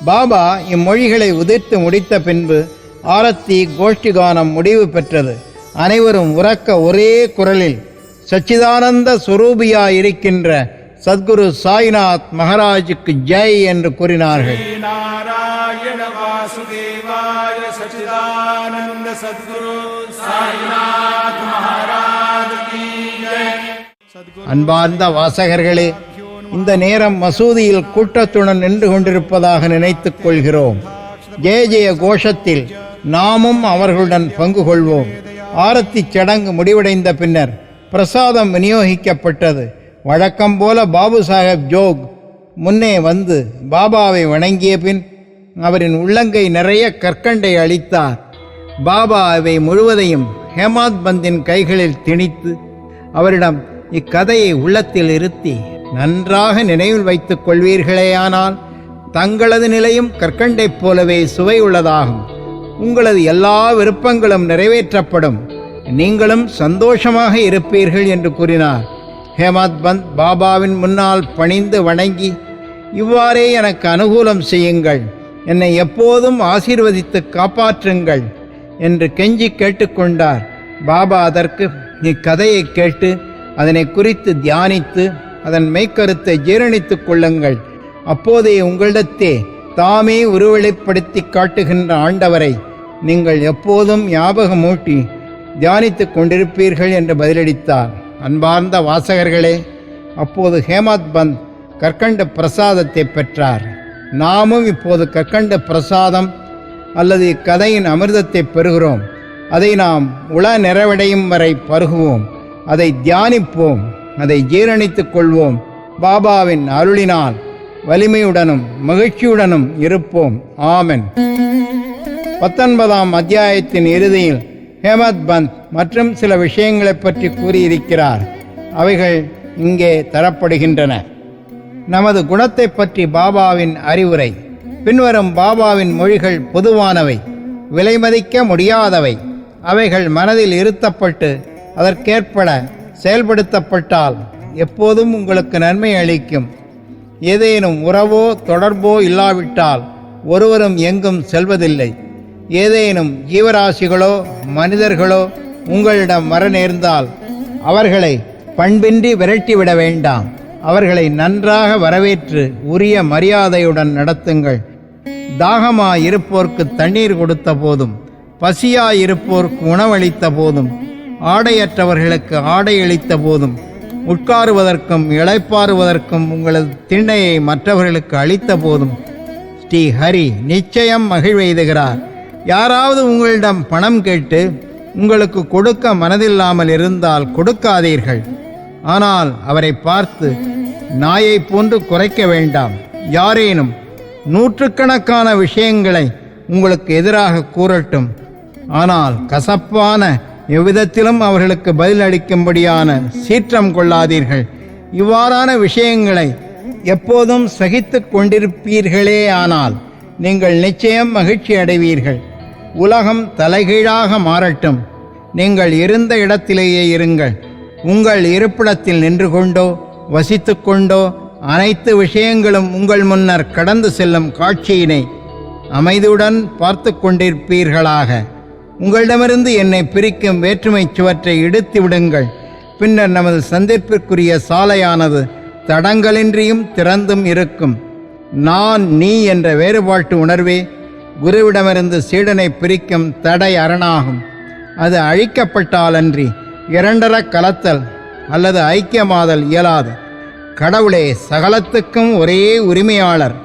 பாபா இம்மொழிகளை உதிர்த்து முடித்த பின்பு ஆரத்தி கோஷ்டிகானம் முடிவு பெற்றது. அனைவரும் உரக்க ஒரே குரலில் சச்சிதானந்த சுரூபியாயிருக்கின்ற சத்குரு சாய்நாத் மகாராஜுக்கு ஜெய் என்று கூறினார்கள். நாராயண வாசுதேவாய சச்சிதானந்த சத்குரு சாய்நாத் மகாராஜ் கி ஜெய். அன்பார்ந்த வாசகர்களே, இந்த நேரம் மசூதியில் கூட்டத்துடன் நின்று கொண்டிருப்பதாக நினைத்துக் கொள்கிறோம். ஜெய ஜெய கோஷத்தில் நாமும் அவர்களுடன் பங்கு கொள்வோம். ஆரத்தி சடங்கு முடிவடைந்த பின்னர் பிரசாதம் விநியோகிக்கப்பட்டது. வழக்கம் போல பாபு சாஹேப் ஜோக் முன்னே வந்து பாபாவை வணங்கிய பின் அவரின் உள்ளங்கை நிறைய கற்கண்டை அளித்தார். பாபா அவை முழுவதையும் ஹேமாத் பந்தின் கைகளில் திணித்து அவரிடம் இக்கதையை உள்ளத்தில் இருத்தி நன்றாக நினைவில் வைத்துக் கொள்வீர்களேயானால் தங்களது நிலையும் கற்கண்டைப் போலவே சுவை உள்ளதாகும். உங்களது எல்லா விருப்பங்களும் நிறைவேற்றப்படும், நீங்களும் சந்தோஷமாக இருப்பீர்கள் என்று கூறினார். ஹேமாத் பந்த் பாபாவின் முன்னால் பணிந்து வணங்கி, இவ்வாறே எனக்கு அனுகூலம் செய்யுங்கள், என்னை எப்போதும் ஆசீர்வதித்து காப்பாற்றுங்கள் என்று கெஞ்சி கேட்டுக்கொண்டார். பாபா அதற்கு இக்கதையை கேட்டு அதனை குறித்து தியானித்து அதன் மெய்க்கருத்தை ஜீரணித்துக் கொள்ளுங்கள். அப்போதே உங்களிடத்தே தாமே உருவெளிப்படுத்தி காட்டுகின்ற ஆண்டவரை நீங்கள் எப்போதும் ஞாபகமூட்டி தியானித்துக் கொண்டிருப்பீர்கள் என்று பதிலளித்தார். அன்பார்ந்த வாசகர்களே, அப்போது ஹேமாத் பந்த் கற்கண்ட பிரசாதத்தை பெற்றார். நாமும் இப்போது கற்கண்ட பிரசாதம் அல்லது இக்கதையின் அமிர்தத்தை பெறுகிறோம். அதை நாம் உள நிறைவடையும் வரை பருகுவோம், அதை தியானிப்போம், அதை ஜீரணித்துக் கொள்வோம். பாபாவின் அருளினால் வலிமையுடனும் மகிழ்ச்சியுடனும் இருப்போம். ஆமென். 19ஆம் அத்தியாயத்தின் இறுதியில் ஹேமாத் பந்த் மற்றும் சில விஷயங்களை பற்றி கூறியிருக்கிறார். அவைகள் இங்கே தரப்படுகின்றன. நமது குணத்தை பற்றி பாபாவின் அறிவுரை. பின்வரும் பாபாவின் மொழிகள் பொதுவானவை, விலைமதிக்க முடியாதவை. அவைகள் மனதில் இருத்தப்பட்டு அதற்கேற்பட செயல்படுத்தப்பட்டால் எப்போதும் உங்களுக்கு நன்மை அளிக்கும். ஏதேனும் உறவோ தொடர்போ இல்லாவிட்டால் ஒருவரும் எங்கும் செல்வதில்லை. ஏதேனும் ஜீவராசிகளோ மனிதர்களோ உங்களிடம் வர நேர்ந்தால் அவர்களை பண்பின்றி விரட்டிவிட வேண்டாம். அவர்களை நன்றாக வரவேற்று உரிய மரியாதையுடன் நடத்துங்கள். தாகமாயிருப்போர்க்கு தண்ணீர் கொடுத்த போதும், பசியாயிருப்போர்க்கு உணவளித்த போதும், ஆடையற்றவர்களுக்கு ஆடையளித்த போதும், உட்காருவதற்கும் இளைப்பாறுவதற்கும் உங்களது திண்ணையை மற்றவர்களுக்கு அளித்த போதும் ஸ்ரீ ஹரி நிச்சயம் மகிழ்வெய்துகிறார். யாராவது உங்களிடம் பணம் கேட்டு உங்களுக்கு கொடுக்க மனதில்லாமல் இருந்தால் கொடுக்காதீர்கள். ஆனால் அவரை பார்த்து நாயை போன்று குறைக்க வேண்டாம். யாரேனும் நூற்றுக்கணக்கான விஷயங்களை உங்களுக்கு எதிராக கூறட்டும், ஆனால் கசப்பான எவ்விதத்திலும் அவர்களுக்கு பதில் அளிக்கும்படியான சீற்றம் கொள்ளாதீர்கள். இவ்வாறான விஷயங்களை எப்போதும் சகித்து கொண்டிருப்பீர்களே ஆனால் நீங்கள் நிச்சயம் மகிழ்ச்சி அடைவீர்கள். உலகம் தலைகீழாக மாறட்டும், நீங்கள் இருந்த இடத்திலேயே இருங்கள். உங்கள் இருப்பிடத்தில் நின்று கொண்டோ வசித்து கொண்டோ அனைத்து விஷயங்களும் உங்கள் முன்னர் கடந்து செல்லும் காட்சியினை அமைதியுடன் பார்த்து கொண்டிருப்பீர்களாக. உங்களிடமிருந்து என்னை பிரிக்கும் வேற்றுமை சுவற்றை இடித்து விடுங்கள். பின்னர் நமது சந்திப்பிற்குரிய சாலையானது தடங்கலின்றியும் திறந்தும் இருக்கும். நான் நீ என்ற வேறுபாட்டு உணர்வே குருவிடமிருந்து சீடனை பிரிக்கும் தடை அரணாகும். அது அழிக்கப்பட்டாலன்றி இரண்டர கலத்தல் அல்லது ஐக்கியமாதல் இயலாது. கடவுளே சகலத்துக்கும் ஒரே உரிமையாளர்,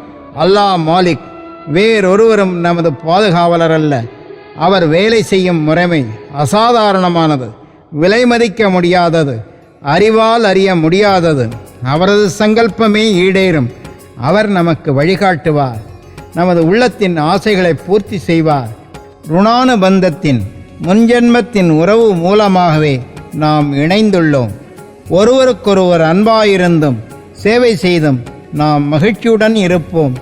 அல்லாஹ் மாலிக். வேறொருவரும் நமது பாதுகாவலர் அல்ல. அவர் வேலை செய்யும் முறைமை அசாதாரணமானது, விலை மதிக்க முடியாதது, அறிவால் அறிய முடியாதது. அவரது சங்கல்பமே ஈடேறும். அவர் நமக்கு வழிகாட்டுவார், நமது உள்ளத்தின் ஆசைகளை பூர்த்தி செய்வார். ருணானுபந்தத்தின் முன்ஜென்மத்தின் உறவு மூலமாகவே நாம் இணைந்துள்ளோம். ஒருவருக்கொருவர் அன்பாயிருந்தும் சேவை செய்தும் நாம் மகிழ்ச்சியுடன் இருப்போம்.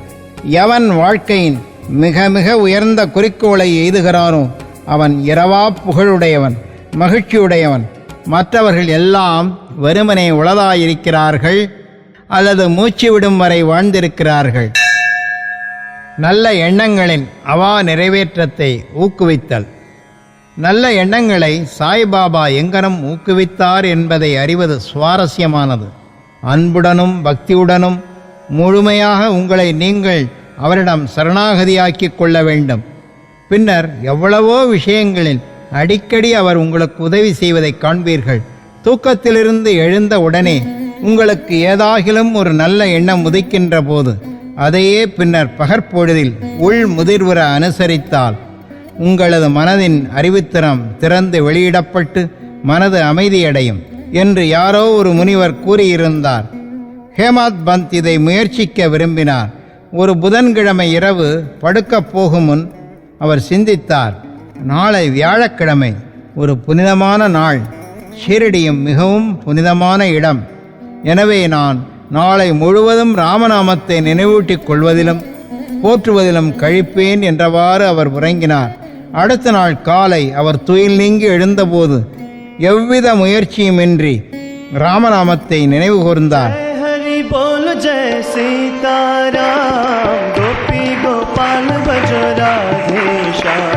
எவன் வாழ்க்கையின் மிக மிக உயர்ந்த குறிக்கோளை எய்துகிறானோ அவன் இரவா புகழுடையவன், மகிழ்ச்சியுடையவன். மற்றவர்கள் எல்லாம் வெறுமனே உளதாயிருக்கிறார்கள் அல்லது மூச்சு விடும் வரை வாழ்ந்திருக்கிறார்கள். நல்ல எண்ணங்களின் அவா நிறைவேற்றத்தை ஊக்குவித்தல். நல்ல எண்ணங்களை சாய்பாபா எங்கனம் ஊக்குவித்தார் என்பதை அறிவது சுவாரஸ்யமானது. அன்புடனும் பக்தியுடனும் முழுமையாக உங்களை நீங்கள் அவரிடம் சரணாகதியாக்கிக் கொள்ள வேண்டும். பின்னர் எவ்வளவோ விஷயங்களில் அடிக்கடி அவர் உங்களுக்கு உதவி செய்வதை காண்பீர்கள். தூக்கத்திலிருந்து எழுந்த உடனே உங்களுக்கு ஏதாகிலும் ஒரு நல்ல எண்ணம் உதிக்கின்ற போது அதையே பின்னர் பகற்பொழுதில் உள் முதிர்வுற அனுசரித்தால் உங்களது மனதின் அறிவுத்திறம் திறந்து வெளியிடப்பட்டு மனது அமைதியடையும் என்று யாரோ ஒரு முனிவர் கூறியிருந்தார். ஹேமத் பந்த் இதை முயற்சிக்க விரும்பினார். ஒரு புதன்கிழமை இரவு படுக்கப் போகும் முன் அவர் சிந்தித்தார், நாளை வியாழக்கிழமை, ஒரு புனிதமான நாள். ஷீரடியும் மிகவும் புனிதமான இடம். எனவே நான் நாளை முழுவதும் ராமநாமத்தை நினைவூட்டிக் கொள்வதிலும் போற்றுவதிலும் கழிப்பேன் என்றவாறு அவர் உறங்கினார். அடுத்த நாள் காலை அவர் துயில் நீங்கி எழுந்தபோது எவ்வித முயற்சியுமின்றி ராமநாமத்தை நினைவு கூர்ந்தார். हरि बोल जय सीताराम, गोपी गोपाल भजो राधे श्याम.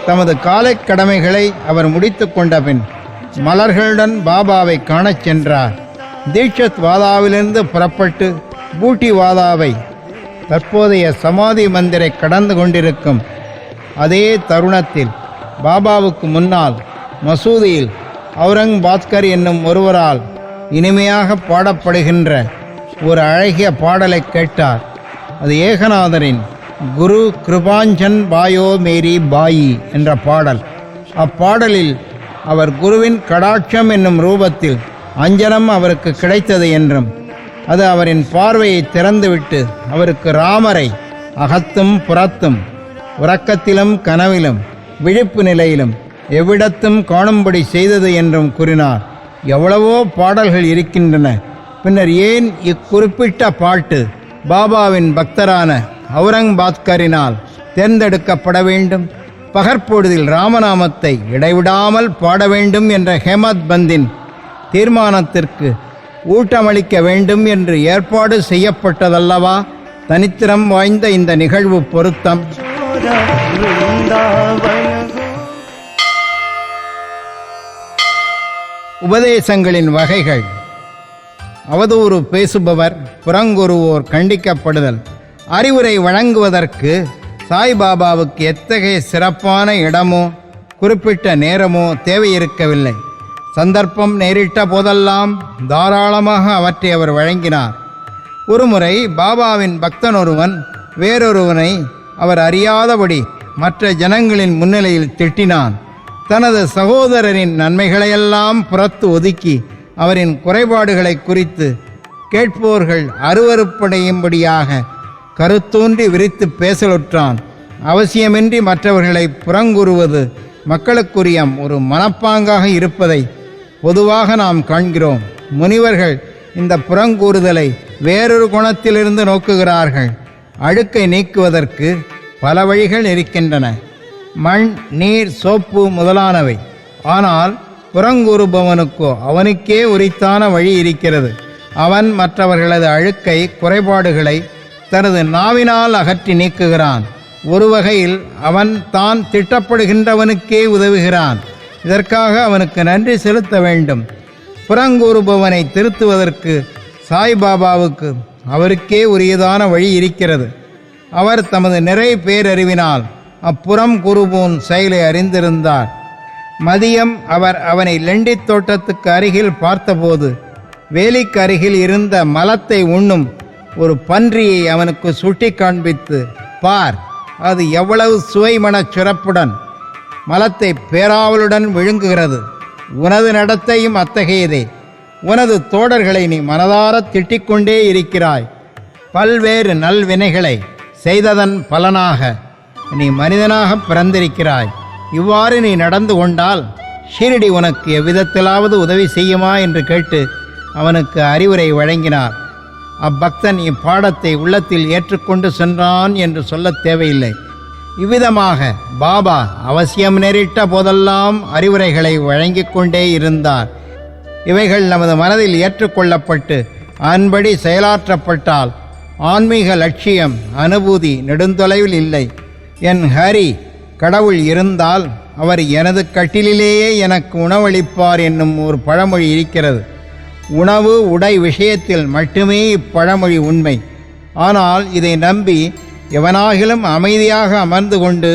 தமது காலை கடமைகளை அவர் முடித்து கொண்ட பின் மலர்களுடன் பாபாவை காணச் சென்றார். தீட்சத் வாதாவிலிருந்து புறப்பட்டு பூட்டி வாதாவை, தற்போதைய சமாதி மந்திரை கடந்து கொண்டிருக்கும் அதே தருணத்தில் பாபாவுக்கு முன்னால் மசூதியில் அவுரங்பாத்கர் என்னும் ஒருவரால் இனிமையாக பாடப்படுகின்ற ஒரு அழகிய பாடலை கேட்டார். அது ஏகநாதரின் குரு கிருபாஞ்சன் பாயோ மேரி பாயி என்ற பாடல். அப்பாடலில் அவர் குருவின் கடாட்சம் என்னும் ரூபத்தில் அஞ்சனம் அவருக்கு கிடைத்தது என்றும், அது அவரின் பார்வையை திறந்துவிட்டு அவருக்கு ராமரை அகத்தும் புறத்தும், உறக்கத்திலும் கனவிலும், விழிப்பு நிலையிலும் எவ்விடத்தும் காணும்படி செய்தது என்றும் கூறினார். எவ்வளவோ பாடல்கள் இருக்கின்றன. பின்னர் ஏன் இக்குறிப்பிட்ட பாட்டு பாபாவின் பக்தரான அவுரங்பாத்கரினால் தேர்ந்தெடுக்கப்பட வேண்டும்? பகற்பொழுதில் ராமநாமத்தை இடைவிடாமல் பாட வேண்டும் என்ற ஹேமத் பந்தின் தீர்மானத்திற்கு ஊட்டமளிக்க வேண்டும் என்று ஏற்பாடு செய்யப்பட்டதல்லவா தனித்திறம் வாய்ந்த இந்த நிகழ்வு பொருத்தம். உபதேசங்களின் வகைகள். அவதூறு பேசுபவர், புறங்கூறுவோர் கண்டிக்கப்படுதல். அறிவுரை வழங்குவதற்கு சாய்பாபாவுக்கு எத்தகைய சிறப்பான இடமோ குறிப்பிட்ட நேரமோ தேவையிருக்கவில்லை. சந்தர்ப்பம் நேரிட்ட போதெல்லாம் தாராளமாக அவற்றை அவர் வழங்கினார். ஒருமுறை பாபாவின் பக்தன் ஒருவன் வேறொருவனை அவர் அறியாதபடி மற்ற ஜனங்களின் முன்னிலையில் திட்டினான். தனது சகோதரரின் நன்மைகளையெல்லாம் புறத்து ஒதுக்கி அவரின் குறைபாடுகளை குறித்து கேட்போர்கள் அருவருப்படையும்படியாக கருத்தூன்றி விரித்து பேசலுற்றான். அவசியமின்றி மற்றவர்களை புறங்கூறுவது மக்களுக்குரிய ஒரு மனப்பாங்காக இருப்பதை பொதுவாக நாம் காண்கிறோம். முனிவர்கள் இந்த புறங்கூறுதலை வேறொரு குணத்திலிருந்து நோக்குகிறார்கள். அழுக்கை நீக்குவதற்கு பல வழிகள் இருக்கின்றன, மண், நீர், சோப்பு முதலானவை. ஆனால் புறங்கூறுபவனுக்கோ அவனுக்கே உரித்தான வழி இருக்கிறது. அவன் மற்றவர்களது அழுக்கை, குறைபாடுகளை தனது நாவினால் அகற்றி நீக்குகிறான். ஒரு வகையில் அவன் தான் திட்டப்படுகின்றவனுக்கே உதவுகிறான். இதற்காக அவனுக்கு நன்றி செலுத்த வேண்டும். புறங்கூறுபவனை திருத்துவதற்கு சாய்பாபாவுக்கு அவருக்கே உரியதான வழி இருக்கிறது. அவர் தமது நிறை பேரறிவினால் அப்புறம் கூறுவோன் செயலை அறிந்திருந்தார். மதியம் அவர் அவனை லெண்டித் தோட்டத்துக்கு அருகில் பார்த்தபோது வேலிக்கு அருகில் இருந்த மலத்தை உண்ணும் ஒரு பன்றியை அவனுக்கு சுட்டி காண்பித்து, பார், அது எவ்வளவு சுவைமணச் சிறப்புடன் மலத்தை பேராவலுடன் விழுங்குகிறது. உனது நடத்தையும் அத்தகையதே. உனது தோடர்களை நீ மனதார திட்டிக்கொண்டே இருக்கிறாய். பல்வேறு நல்வினைகளை செய்ததன் பலனாக நீ மனிதனாக பிறந்திருக்கிறாய். இவ்வாறு நீ நடந்து கொண்டால் ஷீரடி உனக்கு எவ்விதத்திலாவது உதவி செய்யுமா என்று கேட்டு அவனுக்கு அறிவுரை வழங்கினார். அப்பக்தன் இப்பாடத்தை உள்ளத்தில் ஏற்றுக்கொண்டு சென்றான் என்று சொல்லத் தேவையில்லை. இவ்விதமாக பாபா அவசியம் நேரிட்ட போதெல்லாம் அறிவுரைகளை வழங்கிக் கொண்டே இருந்தார். இவைகள் நமது மனதில் ஏற்றுக்கொள்ளப்பட்டு அதன்படி செயலாற்றப்பட்டால் ஆன்மீக லட்சியம், அனுபூதி நெடுந்தொலைவில் இல்லை. என் ஹரி கடவுள் இருந்தால் அவர் எனது கட்டிலேயே எனக்கு உணவளிப்பார் என்னும் ஒரு பழமொழி இருக்கிறது. உணவு, உடை விஷயத்தில் மட்டுமே இப்பழமொழி உண்மை. ஆனால் இதை நம்பி எவனாகிலும் அமைதியாக அமர்ந்து கொண்டு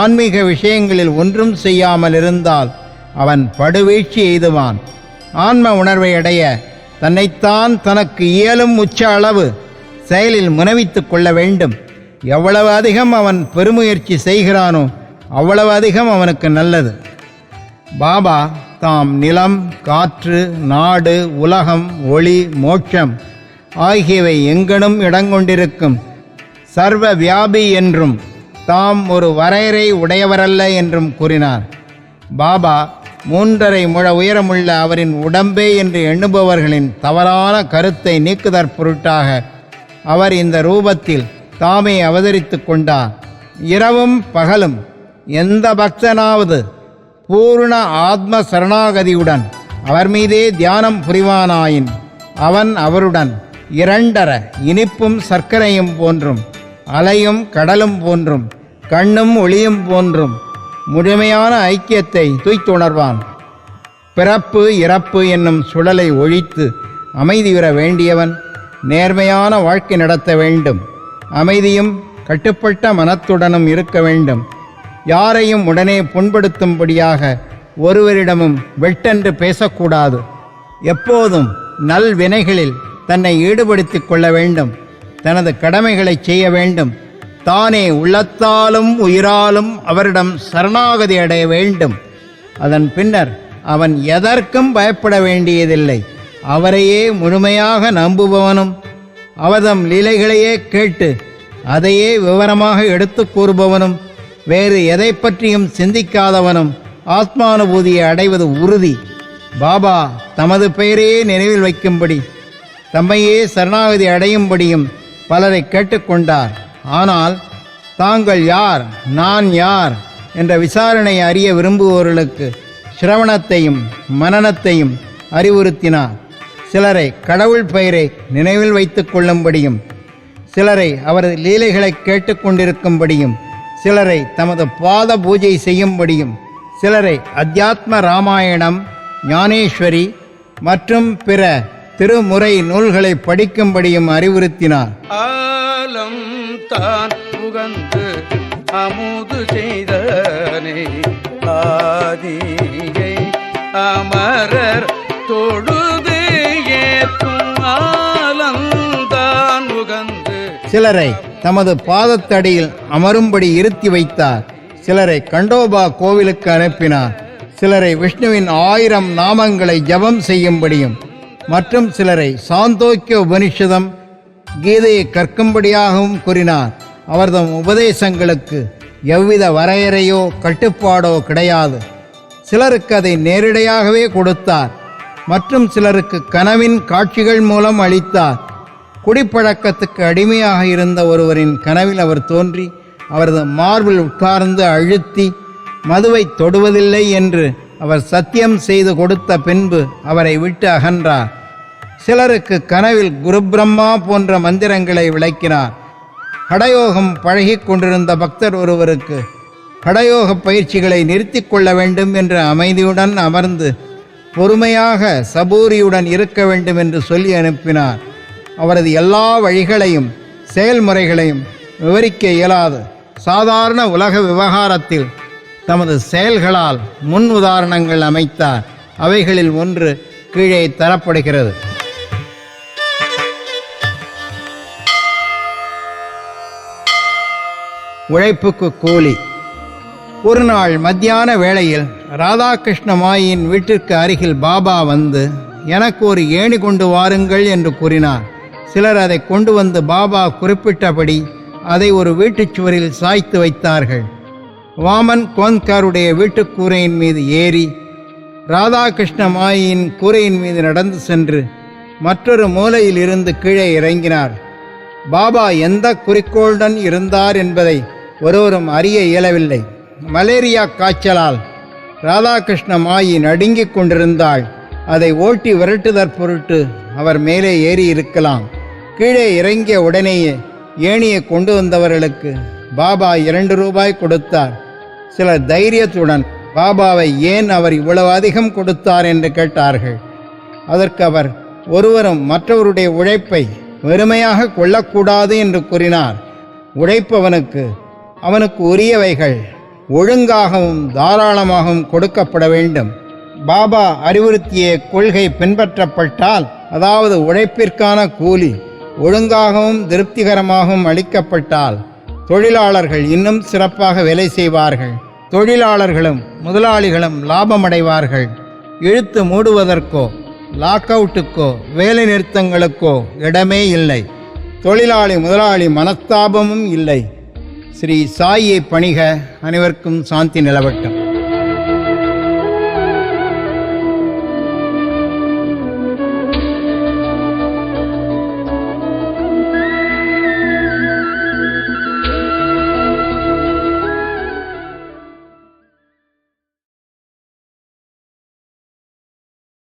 ஆன்மீக விஷயங்களில் ஒன்றும் செய்யாமல் இருந்தால் அவன் படுவீழ்ச்சி எய்துவான். ஆன்ம உணர்வை அடைய தன்னைத்தான் தனக்கு இயலும் உச்ச அளவு செயலில் முனவித்து கொள்ள வேண்டும். எவ்வளவு அதிகம் அவன் பெருமுயற்சி செய்கிறானோ அவ்வளவு அதிகம் அவனுக்கு நல்லது. பாபா தாம் நிலம், காற்று, நாடு, உலகம், ஒளி, மோட்சம் ஆகியவை எங்கனும் இடங்கொண்டிருக்கும் சர்வ வியாபி என்றும் தாம் ஒரு வரையறை உடையவரல்ல என்றும் கூறினார். பாபா 3.5 முழ உயரமுள்ள அவரின் உடம்பே என்று எண்ணுபவர்களின் தவறான கருத்தை நீக்குதற் பொருட்டாக அவர் இந்த ரூபத்தில் தாமே அவதரித்து கொண்டார். இரவும் பகலும் எந்த பக்தனாவது பூர்ண ஆத்ம சரணாகதியுடன் அவர் மீதே தியானம் புரிவானாயின் அவன் அவருடன் 2.5 இனிப்பும் சர்க்கரையும் போன்றும், அலையும் கடலும் போன்றும், கண்ணும் ஒளியும் போன்றும் முழுமையான ஐக்கியத்தை தூய்த்துணர்வான். பிறப்பு இறப்பு என்னும் சுழலை ஒழித்து அமைதி பெற வேண்டியவன் நேர்மையான வாழ்க்கை நடத்த வேண்டும். அமைதியும் கட்டுப்பட்ட மனத்துடனும் இருக்க வேண்டும். யாரையும் உடனே புண்படுத்தும்படியாக ஒருவரிடமும் வெட்டென்று பேசக்கூடாது. எப்போதும் நல் வினைகளில் தன்னை ஈடுபடுத்திக் கொள்ள வேண்டும். தனது கடமைகளை செய்ய வேண்டும். தானே உள்ளத்தாலும் உயிராலும் அவரிடம் சரணாகதி அடைய வேண்டும். அதன் பின்னர் அவன் எதற்கும் பயப்பட வேண்டியதில்லை. அவரையே முழுமையாக நம்புபவனும், அவதம் லீலைகளையே கேட்டு அதையே விவரமாக எடுத்து கூறுபவனும், வேறு எதை பற்றியும் சிந்திக்காதவனும் ஆத்மானுபூதியை அடைவது உறுதி. பாபா தமது பெயரையே நினைவில் வைக்கும்படி, தம்மையே சரணாகதி அடையும்படியும் பலரை கேட்டுக்கொண்டார். ஆனால் தாங்கள் யார், நான் யார் என்ற விசாரணை அறிய விரும்புவோர்களுக்கு சிரவணத்தையும் மனனத்தையும் அறிவுறுத்தினார். சிலரை கடவுள் பெயரை நினைவில் வைத்துக் கொள்ளும்படியும், சிலரை அவரது லீலைகளை கேட்டுக்கொண்டிருக்கும்படியும், சிலரை தமது பாத பூஜை செய்யும்படியும், சிலரை அத்தியாத்ம ராமாயணம், ஞானேஸ்வரி மற்றும் பிற திருமுறை நூல்களை படிக்கும்படியும் அறிவுறுத்தினார். ஆலம் தான் புகந்து அமுது செய்தனே ஆதியை அமரர் தொழுது ஏற்றும் ஆலந்தான் உகந்து சிலரை தமது பாதத்தடியில் அமரும்படி இருத்தி வைத்தார். சிலரை கண்டோபா கோவிலுக்கு அனுப்பினார். சிலரை விஷ்ணுவின் 1000 நாமங்களை ஜபம் செய்யும்படியும், மற்றும் சிலரை சாந்தோக்கிய உபனிஷதம், கீதையை கற்கும்படியாகவும் கூறினார். அவர்தம் உபதேசங்களுக்கு எவ்வித வரையறையோ கட்டுப்பாடோ கிடையாது. சிலருக்கு அதை நேரிடையாகவே கொடுத்தார். மற்றும் சிலருக்கு கனவின் காட்சிகள் மூலம் அளித்தார். குடிப்பழக்கத்துக்கு அடிமையாக இருந்த ஒருவரின் கனவில் அவர் தோன்றி அவரது மார்பில் உட்கார்ந்து அழுத்தி மதுவை தொடுவதில்லை என்று அவர் சத்தியம் செய்து கொடுத்த பின்பு அவரை விட்டு அகன்றார். சிலருக்கு கனவில் குரு பிரம்மா போன்ற மந்திரங்களை விளக்கினார். ஹடயோகம் பழகி கொண்டிருந்த பக்தர் ஒருவருக்கு ஹடயோக பயிற்சிகளை நிறுத்தி கொள்ள வேண்டும் என்று அமைதியுடன் அமர்ந்து பொறுமையாக சபூரியுடன் இருக்க வேண்டும் என்று சொல்லி அனுப்பினார். அவரது எல்லா வழிகளையும் செயல்முறைகளையும் விவரிக்க இயலாது. சாதாரண உலக விவகாரத்தில் தமது செயல்களால் முன் உதாரணங்கள் அமைத்தார். அவைகளில் ஒன்று கீழே தரப்படுகிறது. உழைப்புக்கு கூலி. ஒரு நாள் மத்தியான வேளையில் ராதாகிருஷ்ண மாயின் வீட்டிற்கு அருகில் பாபா வந்து, எனக்கு ஒரு ஏணி கொண்டு வாருங்கள் என்று கூறினார். சிலர் அதை கொண்டு வந்து பாபா குறிப்பிட்டபடி அதை ஒரு வீட்டுச் சுவரில் சாய்த்து வைத்தார்கள். வாமன் கோன்கருடைய வீட்டுக் கூரையின் மீது ஏறி ராதாகிருஷ்ண மாயின் கூரையின் மீது நடந்து சென்று மற்றொரு மூலையில் இருந்து கீழே இறங்கினார். பாபா எந்த குறிக்கோளுடன் இருந்தார் என்பதை ஒருவரும் அறிய இயலவில்லை. மலேரியா காய்ச்சலால் ராதாகிருஷ்ண மாயி நடுங்கிக் கொண்டிருந்தாள். அதை ஓட்டி விரட்டுதற் பொருட்டு அவர் மேலே ஏறி இருக்கலாம். கீழே இறங்கிய உடனேயே ஏணியை கொண்டு வந்தவர்களுக்கு பாபா 2 ரூபாய் கொடுத்தார். சிலர் தைரியத்துடன் பாபாவை ஏன் அவர் இவ்வளவு அதிகம் கொடுத்தார் என்று கேட்டார்கள். அதற்கு அவர் ஒருவரும் மற்றவருடைய உழைப்பை வெறுமையாக கொள்ளக்கூடாது என்று கூறினார். உழைப்பவனுக்கு அவனுக்கு உரியவைகள் ஒழுங்காகவும் தாராளமாகவும் கொடுக்கப்பட வேண்டும். பாபா அறிவுறுத்திய கொள்கை பின்பற்றப்பட்டால், அதாவது உழைப்பிற்கான கூலி ஒழுங்காகவும் திருப்திகரமாகவும் அளிக்கப்பட்டால், தொழிலாளர்கள் இன்னும் சிறப்பாக வேலை செய்வார்கள். தொழிலாளர்களும் முதலாளிகளும் லாபமடைவார்கள். இழுத்து மூடுவதற்கோ லாக் அவுட்டுக்கோ வேலை நிறுத்தங்களுக்கோ இடமே இல்லை. தொழிலாளி முதலாளி மனஸ்தாபமும் இல்லை. ஸ்ரீ சாயை பணிக. அனைவருக்கும் சாந்தி நிலவட்டும்.